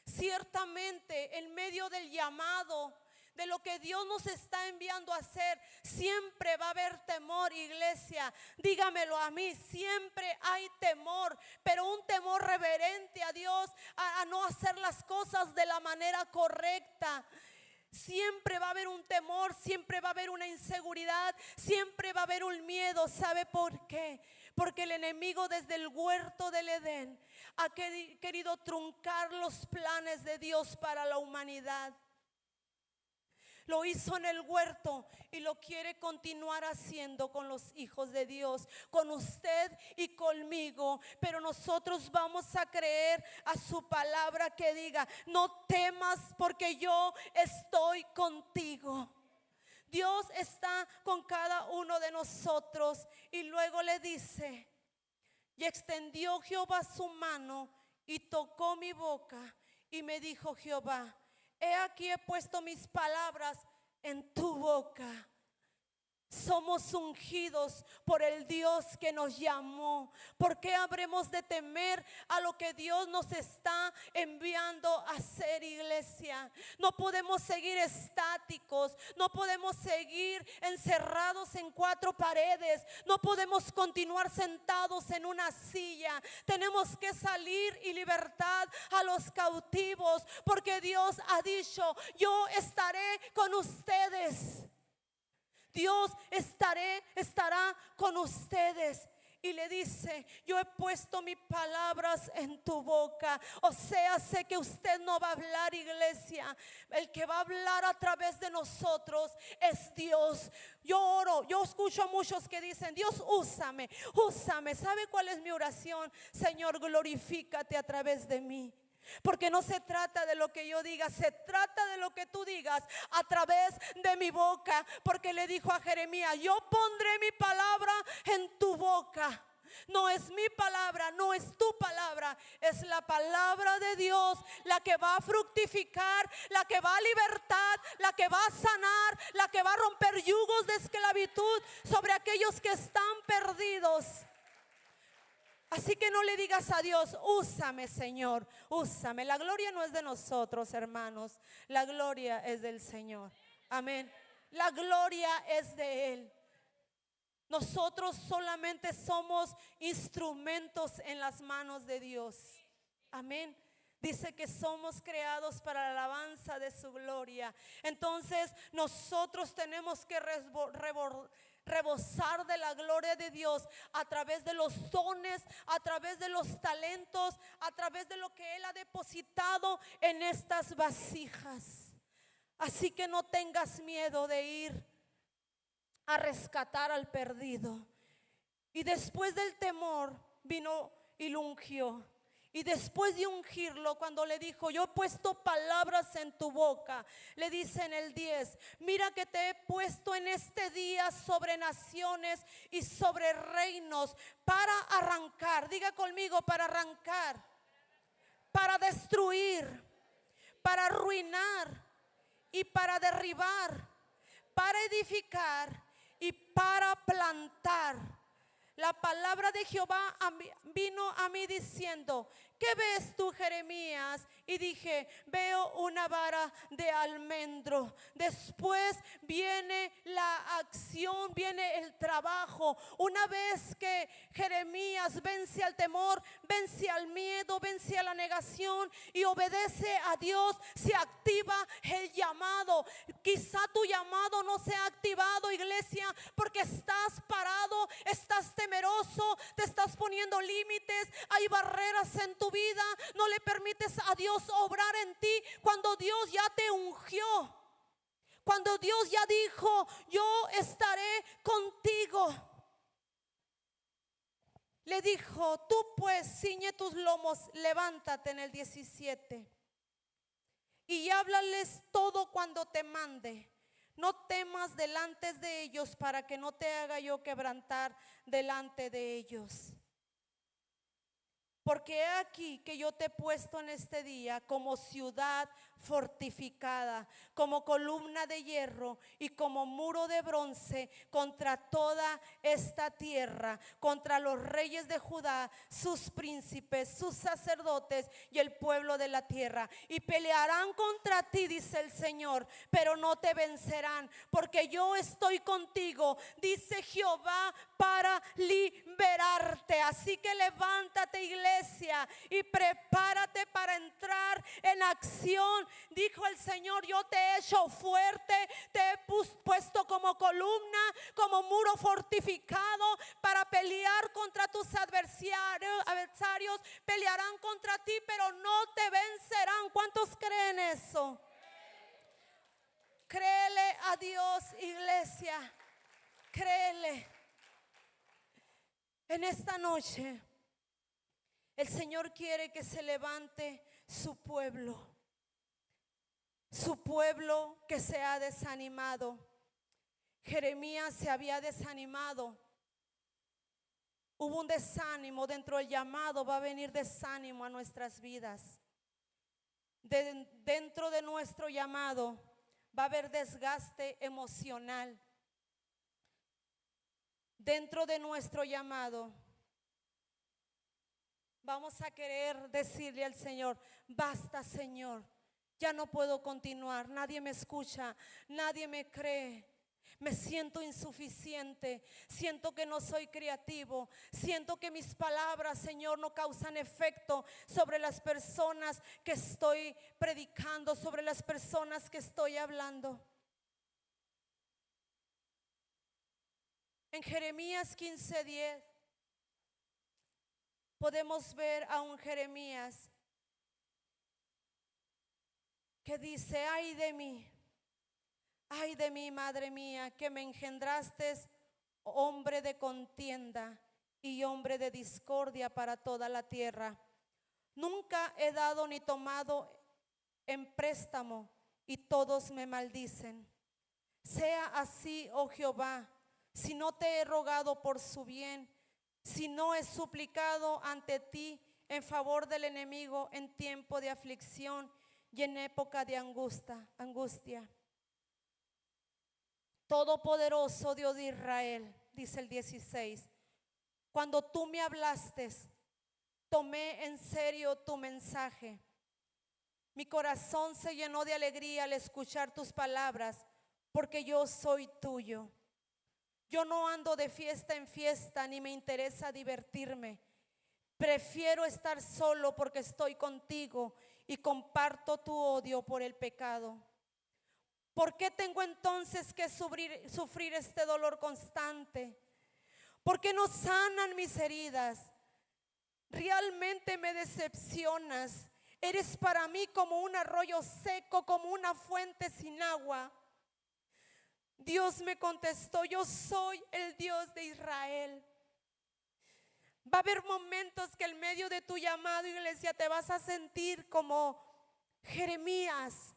Ciertamente, en medio del llamado, de lo que Dios nos está enviando a hacer, siempre va a haber temor, iglesia. Dígamelo a mí, siempre hay temor, pero un temor reverente a Dios, a no hacer las cosas de la manera correcta. Siempre va a haber un temor, siempre va a haber una inseguridad, siempre va a haber un miedo. ¿Sabe por qué? Porque el enemigo desde el huerto del Edén ha querido truncar los planes de Dios para la humanidad. Lo hizo en el huerto y lo quiere continuar haciendo con los hijos de Dios, con usted y conmigo. Pero nosotros vamos a creer a su palabra que diga: no temas porque yo estoy contigo. Dios está con cada uno de nosotros. Y luego le dice: y extendió Jehová su mano y tocó mi boca, y me dijo Jehová: he aquí he puesto mis palabras en tu boca. Somos ungidos por el Dios que nos llamó. ¿Por qué habremos de temer a lo que Dios nos está enviando a hacer, iglesia? No podemos seguir estáticos, no podemos seguir encerrados en cuatro paredes, no podemos continuar sentados en una silla. Tenemos que salir y libertad a los cautivos, porque Dios ha dicho: yo estaré con ustedes. Dios estará con ustedes. Y le dice: yo he puesto mis palabras en tu boca. O sea, sé que usted no va a hablar, iglesia. El que va a hablar a través de nosotros es Dios. Yo oro, yo escucho a muchos que dicen: Dios, úsame, úsame. ¿Sabe cuál es mi oración? Señor, glorifícate a través de mí. Porque no se trata de lo que yo diga, se trata de lo que tú digas a través de mi boca. Porque le dijo a Jeremías: yo pondré mi palabra en tu boca. No es mi palabra, no es tu palabra, es la palabra de Dios la que va a fructificar, la que va a libertar, la que va a sanar, la que va a romper yugos de esclavitud sobre aquellos que están perdidos. Así que no le digas a Dios: úsame, Señor, úsame. La gloria no es de nosotros, hermanos. La gloria es del Señor. Amén. La gloria es de Él. Nosotros solamente somos instrumentos en las manos de Dios. Amén. Dice que somos creados para la alabanza de su gloria. Entonces nosotros tenemos que rebosar de la gloria de Dios a través de los dones, a través de los talentos, a través de lo que Él ha depositado en estas vasijas. Así que no tengas miedo de ir a rescatar al perdido. Y después del temor vino y lo ungió. Y después de ungirlo, cuando le dijo: yo he puesto palabras en tu boca, le dice en el 10: mira que te he puesto en este día sobre naciones y sobre reinos, para arrancar. Diga conmigo: para arrancar, para destruir, para arruinar y para derribar, para edificar y para plantar. La palabra de Jehová vino a mí diciendo: ¿qué ves tú, Jeremías? Y dije: veo una vara de almendro. Después viene la acción, viene el trabajo. Una vez que Jeremías vence al temor, vence al miedo, vence a la negación y obedece a Dios, se activa el llamado. Quizá tu llamado no se ha activado, iglesia, porque estás parado, estás temeroso, te estás poniendo límites, hay barreras en tu vida, no le permites a Dios obrar en ti cuando Dios ya te ungió, cuando Dios ya dijo: yo estaré contigo. Le dijo: tú pues ciñe tus lomos, levántate, en el 17, y háblales todo cuando te mande. No temas delante de ellos, para que no te haga yo quebrantar delante de ellos. Porque he aquí que yo te he puesto en este día como ciudad fortificada, como columna de hierro y como muro de bronce contra toda esta tierra, contra los reyes de Judá, sus príncipes, sus sacerdotes y el pueblo de la tierra. Y pelearán contra ti, dice el Señor, pero no te vencerán, porque yo estoy contigo, dice Jehová, para liberarte. Así que levántate, iglesia, y prepárate para entrar en acción. Dijo el Señor: yo te he hecho fuerte, te he puesto como columna, como muro fortificado para pelear contra tus adversarios. Pelearán contra ti, pero no te vencerán. ¿Cuántos creen eso? Créele a Dios, iglesia. Créele. En esta noche el Señor quiere que se levante su pueblo que se ha desanimado. Jeremías se había desanimado. Hubo un desánimo dentro del llamado. Va a venir desánimo a nuestras vidas. Dentro de nuestro llamado va a haber desgaste emocional. Dentro de nuestro llamado vamos a querer decirle al Señor: basta, Señor, ya no puedo continuar, nadie me escucha, nadie me cree. Me siento insuficiente, siento que no soy creativo, siento que mis palabras, Señor, no causan efecto sobre las personas que estoy predicando, sobre las personas que estoy hablando. En Jeremías 15:10 podemos ver a un Jeremías que dice: ay de mí, madre mía, que me engendraste hombre de contienda y hombre de discordia para toda la tierra. Nunca he dado ni tomado en préstamo y todos me maldicen. Sea así, oh Jehová, si no te he rogado por su bien, si no he suplicado ante ti en favor del enemigo en tiempo de aflicción y en época de angustia. Todopoderoso Dios de Israel, dice el 16, cuando tú me hablaste, tomé en serio tu mensaje. Mi corazón se llenó de alegría al escuchar tus palabras, porque yo soy tuyo. Yo no ando de fiesta en fiesta, ni me interesa divertirme. Prefiero estar solo porque estoy contigo y comparto tu odio por el pecado. ¿Por qué tengo entonces que sufrir este dolor constante? ¿Por qué no sanan mis heridas? Realmente me decepcionas. Eres para mí como un arroyo seco, como una fuente sin agua. Dios me contestó: yo soy el Dios de Israel. Va a haber momentos que en medio de tu llamado, iglesia, te vas a sentir como Jeremías.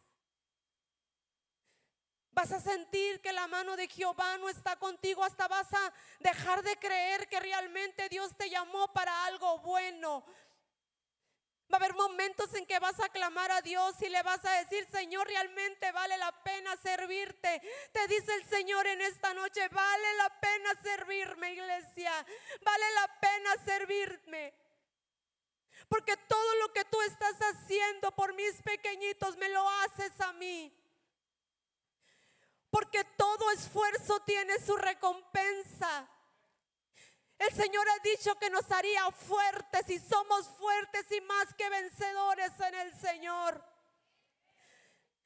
Vas a sentir que la mano de Jehová no está contigo. Hasta vas a dejar de creer que realmente Dios te llamó para algo bueno. Va a haber momentos en que vas a clamar a Dios y le vas a decir: Señor, realmente vale la pena servirte. Te dice el Señor en esta noche: vale la pena servirme, iglesia. Vale la pena servirme. Porque todo lo que tú estás haciendo por mis pequeñitos me lo haces a mí. Porque todo esfuerzo tiene su recompensa. El Señor ha dicho que nos haría fuertes, y somos fuertes y más que vencedores en el Señor.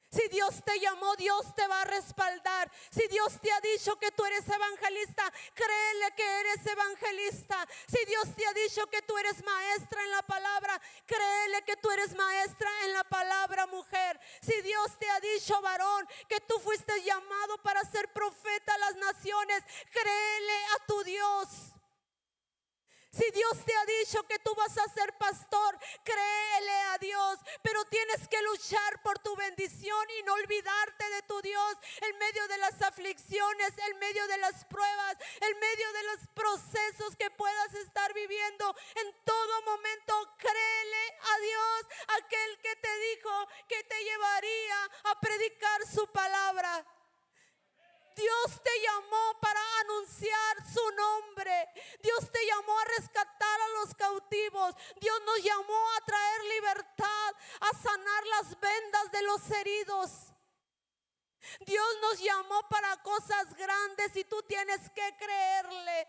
Si Dios te llamó, Dios te va a respaldar. Si Dios te ha dicho que tú eres evangelista, créele que eres evangelista. Si Dios te ha dicho que tú eres maestra en la palabra, créele que tú eres maestra en la palabra, mujer. Si Dios te ha dicho, varón, que tú fuiste llamado para ser profeta a las naciones, créele a tu Dios. Si Dios te ha dicho que tú vas a ser pastor, créele a Dios. Pero tienes que luchar por tu bendición y no olvidarte de tu Dios en medio de las aflicciones, en medio de las pruebas, en medio de los procesos que puedas estar viviendo. En todo momento créele a Dios, aquel que te dijo que te llevaría a predicar su palabra. Dios te llamó para anunciar su nombre. Dios te llamó a rescatar a los cautivos. Dios nos llamó a traer libertad, a sanar las vendas de los heridos. Dios nos llamó para cosas grandes y tú tienes que creerle.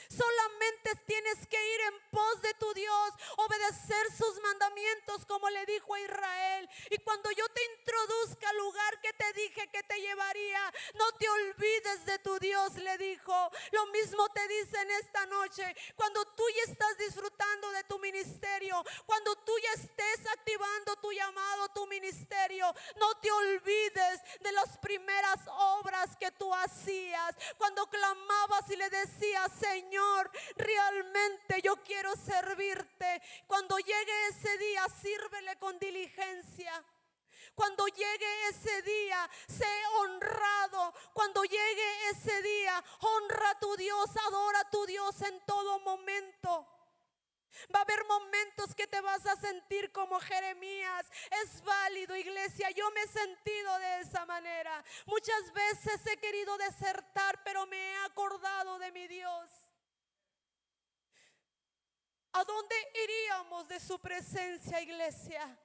Solamente tienes que ir en pos de tu Dios, obedecer sus mandamientos como le dijo a Israel. Y cuando yo te introduzca al lugar que te dije que te llevaría, no te olvides de tu Dios, le dijo. Lo mismo te dice en esta noche. Cuando tú ya estás disfrutando de tu ministerio, cuando tú ya estés activando tu llamado, tu ministerio, pueblo, no te olvides de las primeras obras que tú hacías, cuando clamabas y le decías: Señor, realmente yo quiero servirte. Cuando llegue ese día, sírvele con diligencia. Cuando llegue ese día, sé honrado. Cuando llegue ese día, honra a tu Dios, adora a tu Dios en todo momento. Va a haber momentos que te vas a sentir como Jeremías. Es válido, iglesia. Yo me he sentido de esa manera. Muchas veces he querido desertar, pero me he acordado de mi Dios. ¿A dónde iríamos de su presencia, iglesia?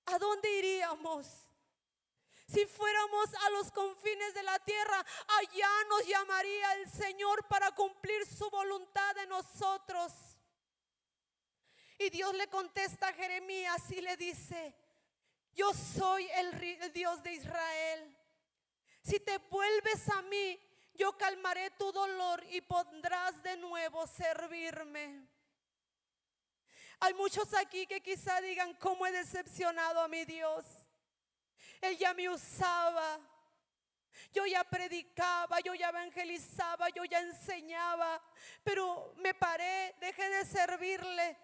¿A dónde iríamos? Si fuéramos a los confines de la tierra, allá nos llamaría el Señor para cumplir su voluntad en nosotros. Y Dios le contesta a Jeremías y le dice: yo soy el Dios de Israel. Si te vuelves a mí, yo calmaré tu dolor y podrás de nuevo servirme. Hay muchos aquí que quizá digan: ¿cómo he decepcionado a mi Dios? Él ya me usaba, yo ya predicaba, yo ya evangelizaba, yo ya enseñaba, pero me paré, dejé de servirle.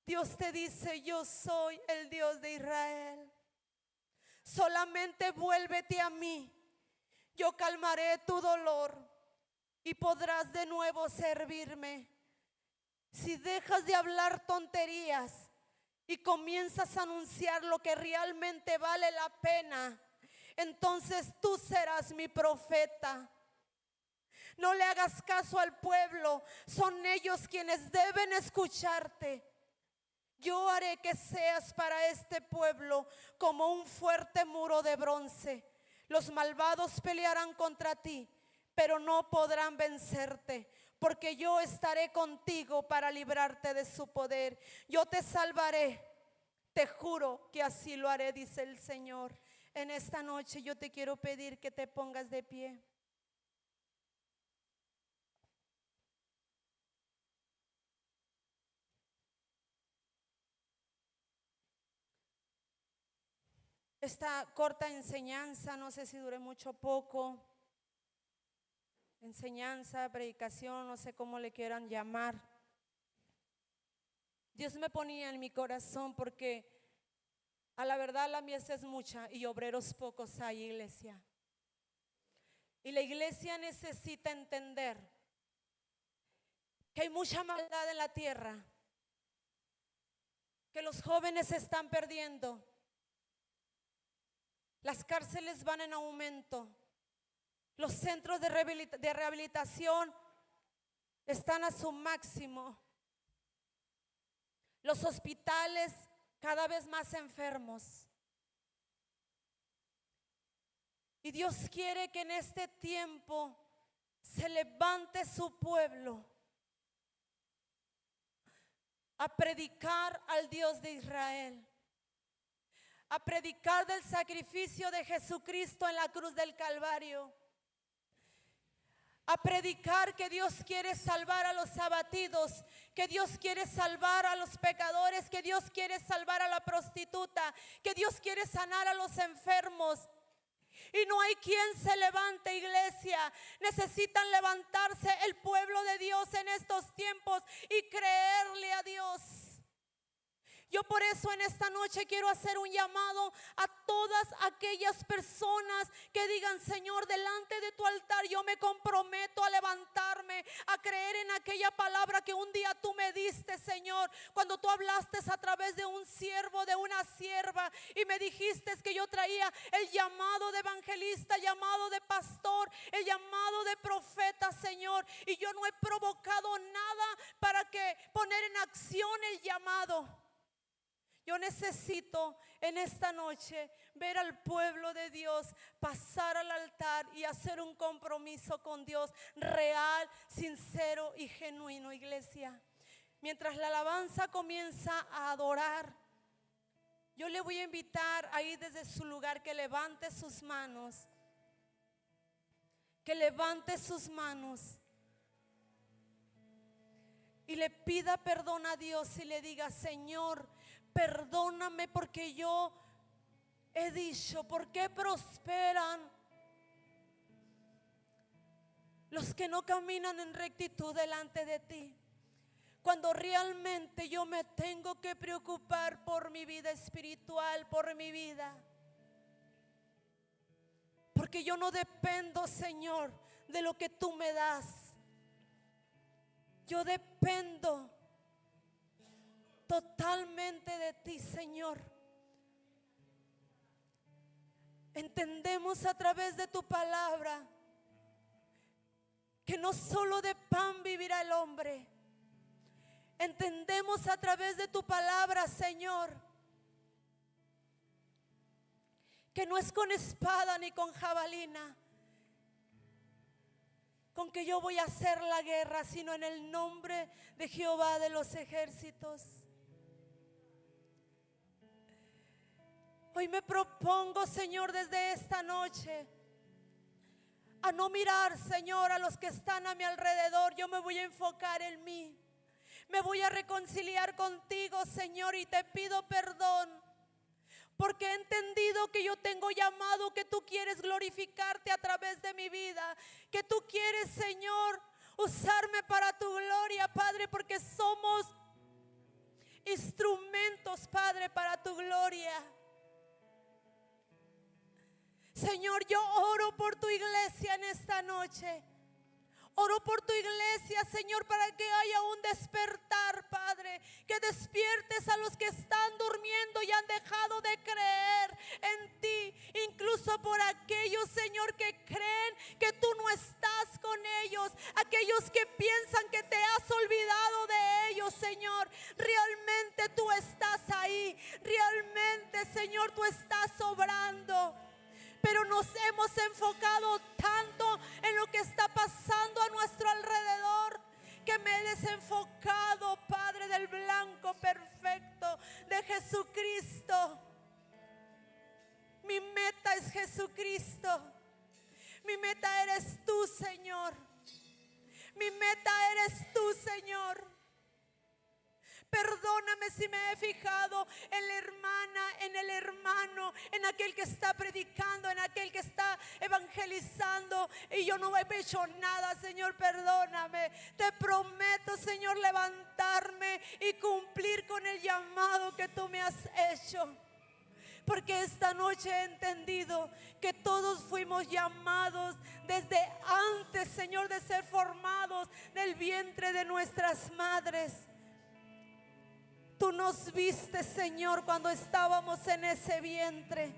Dios te dice: yo soy el Dios de Israel. Solamente vuélvete a mí, yo calmaré tu dolor y podrás de nuevo servirme. Si dejas de hablar tonterías y comienzas a anunciar lo que realmente vale la pena, entonces tú serás mi profeta. No le hagas caso al pueblo, son ellos quienes deben escucharte. Yo haré que seas para este pueblo como un fuerte muro de bronce. Los malvados pelearán contra ti, pero no podrán vencerte, porque yo estaré contigo para librarte de su poder. Yo te salvaré, te juro que así lo haré, dice el Señor. En esta noche yo te quiero pedir que te pongas de pie. Esta corta enseñanza, no sé si dure mucho o poco, enseñanza, predicación, no sé cómo le quieran llamar. Dios me ponía en mi corazón porque a la verdad la mies es mucha y obreros pocos hay, iglesia. Y la iglesia necesita entender que hay mucha maldad en la tierra, que los jóvenes se están perdiendo, las cárceles van en aumento, los centros de rehabilitación están a su máximo, los hospitales cada vez más enfermos. Y Dios quiere que en este tiempo se levante su pueblo a predicar al Dios de Israel, a predicar del sacrificio de Jesucristo en la cruz del Calvario, a predicar que Dios quiere salvar a los abatidos, que Dios quiere salvar a los pecadores, que Dios quiere salvar a la prostituta, que Dios quiere sanar a los enfermos. Y no hay quien se levante, iglesia. Necesitan levantarse el pueblo de Dios en estos tiempos y creerle a Dios. Yo por eso en esta noche quiero hacer un llamado a todas aquellas personas que digan: Señor, delante de tu altar yo me comprometo a levantarme, a creer en aquella palabra que un día tú me diste, Señor, cuando tú hablaste a través de un siervo, de una sierva, y me dijiste que yo traía el llamado de evangelista, el llamado de pastor, el llamado de profeta, Señor, y yo no he provocado nada para que poner en acción el llamado. Yo necesito en esta noche ver al pueblo de Dios pasar al altar y hacer un compromiso con Dios real, sincero y genuino, iglesia. Mientras la alabanza comienza a adorar, yo le voy a invitar ahí desde su lugar que levante sus manos, que levante sus manos y le pida perdón a Dios y le diga: Señor, perdóname porque yo he dicho, ¿por qué prosperan los que no caminan en rectitud delante de ti? Cuando realmente yo me tengo que preocupar por mi vida espiritual, por mi vida. Porque yo no dependo, Señor, de lo que tú me das. Yo dependo totalmente de ti, Señor. Entendemos a través de tu palabra que no solo de pan vivirá el hombre. Entendemos a través de tu palabra, Señor, que no es con espada ni con jabalina con que yo voy a hacer la guerra, sino en el nombre de Jehová de los ejércitos. Hoy me propongo, Señor, desde esta noche a no mirar, Señor, a los que están a mi alrededor. Yo me voy a enfocar en mí. Me voy a reconciliar contigo, Señor, y te pido perdón porque he entendido que yo tengo llamado, que tú quieres glorificarte a través de mi vida, que tú quieres, Señor, usarme para tu gloria, Padre, porque somos instrumentos, Padre, para tu gloria. Señor, yo oro por tu iglesia en esta noche. Oro por tu iglesia, Señor, para que haya un despertar, Padre. Que despiertes a los que están durmiendo y han dejado de creer en ti. Incluso por aquellos, Señor, que creen que tú no estás con ellos. Aquellos que piensan que te has olvidado de ellos, Señor. Realmente tú estás ahí. Realmente, Señor, tú estás obrando. Pero nos hemos enfocado tanto en lo que está pasando a nuestro alrededor que me he desenfocado, Padre, del blanco perfecto de Jesucristo. Mi meta es Jesucristo. Mi meta eres tú, Señor. Mi meta eres tú, Señor. Perdóname si me he fijado en la hermana, en el hermano, en aquel que está predicando, en aquel que está evangelizando y yo no he hecho nada, Señor, perdóname. Te prometo, Señor, levantarme y cumplir con el llamado que tú me has hecho. Porque esta noche he entendido que todos fuimos llamados desde antes, Señor, de ser formados del vientre de nuestras madres. Tú nos viste, Señor, cuando estábamos en ese vientre.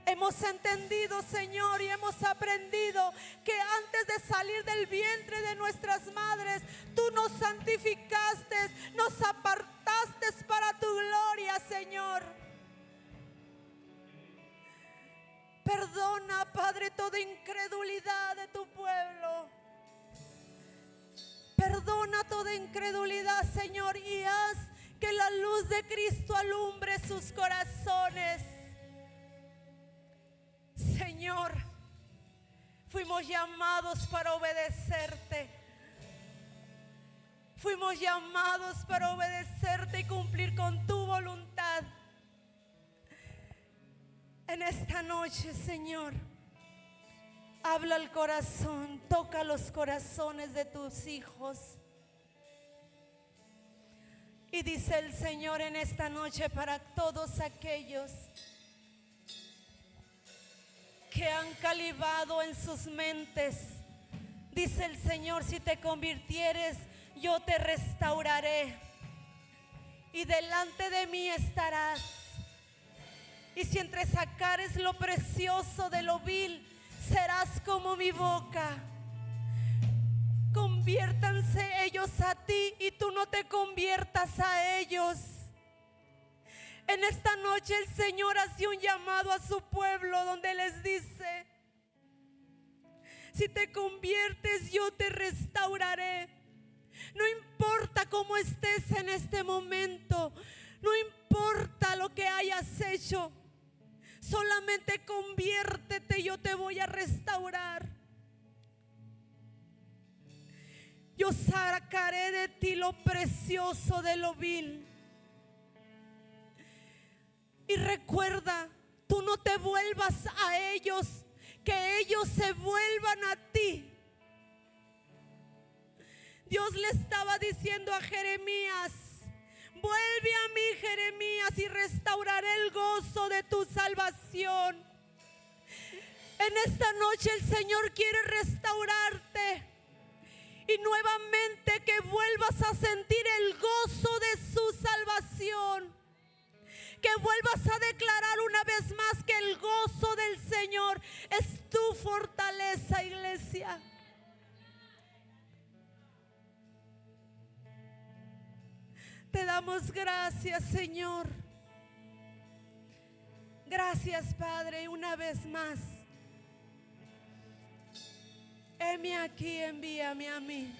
Hemos entendido, Señor, y hemos aprendido que antes de salir del vientre de nuestras madres, tú nos santificaste, nos apartaste para tu gloria, Señor. Perdona, Padre, toda incredulidad de tu pueblo. Perdona toda incredulidad, Señor, y haz que la luz de Cristo alumbre sus corazones. Señor, fuimos llamados para obedecerte. Fuimos llamados para obedecerte y cumplir con tu voluntad. En esta noche, Señor, habla al corazón, toca los corazones de tus hijos. Y dice el Señor en esta noche para todos aquellos que han calibado en sus mentes. Dice el Señor, si te convirtieres, yo te restauraré. Y delante de mí estarás. Y si entresacares lo precioso de lo vil, serás como mi boca. Conviértanse ellos a ti y tú no te conviertas a ellos. En esta noche el Señor hace un llamado a su pueblo donde les dice: si te conviertes, yo te restauraré. No importa cómo estés en este momento, no importa lo que hayas hecho, solamente conviértete y yo te voy a restaurar. Yo sacaré de ti lo precioso de lo vil. Y recuerda, tú no te vuelvas a ellos, que ellos se vuelvan a ti. Dios le estaba diciendo a Jeremías: vuelve a mí, Jeremías, y restauraré el gozo de tu salvación. En esta noche el Señor quiere restaurarte y nuevamente que vuelvas a sentir el gozo de su salvación. Que vuelvas a declarar una vez más que el gozo del Señor es tu fortaleza, iglesia. Te damos gracias, Señor. Gracias, Padre, una vez más. Heme aquí, envíame a mí.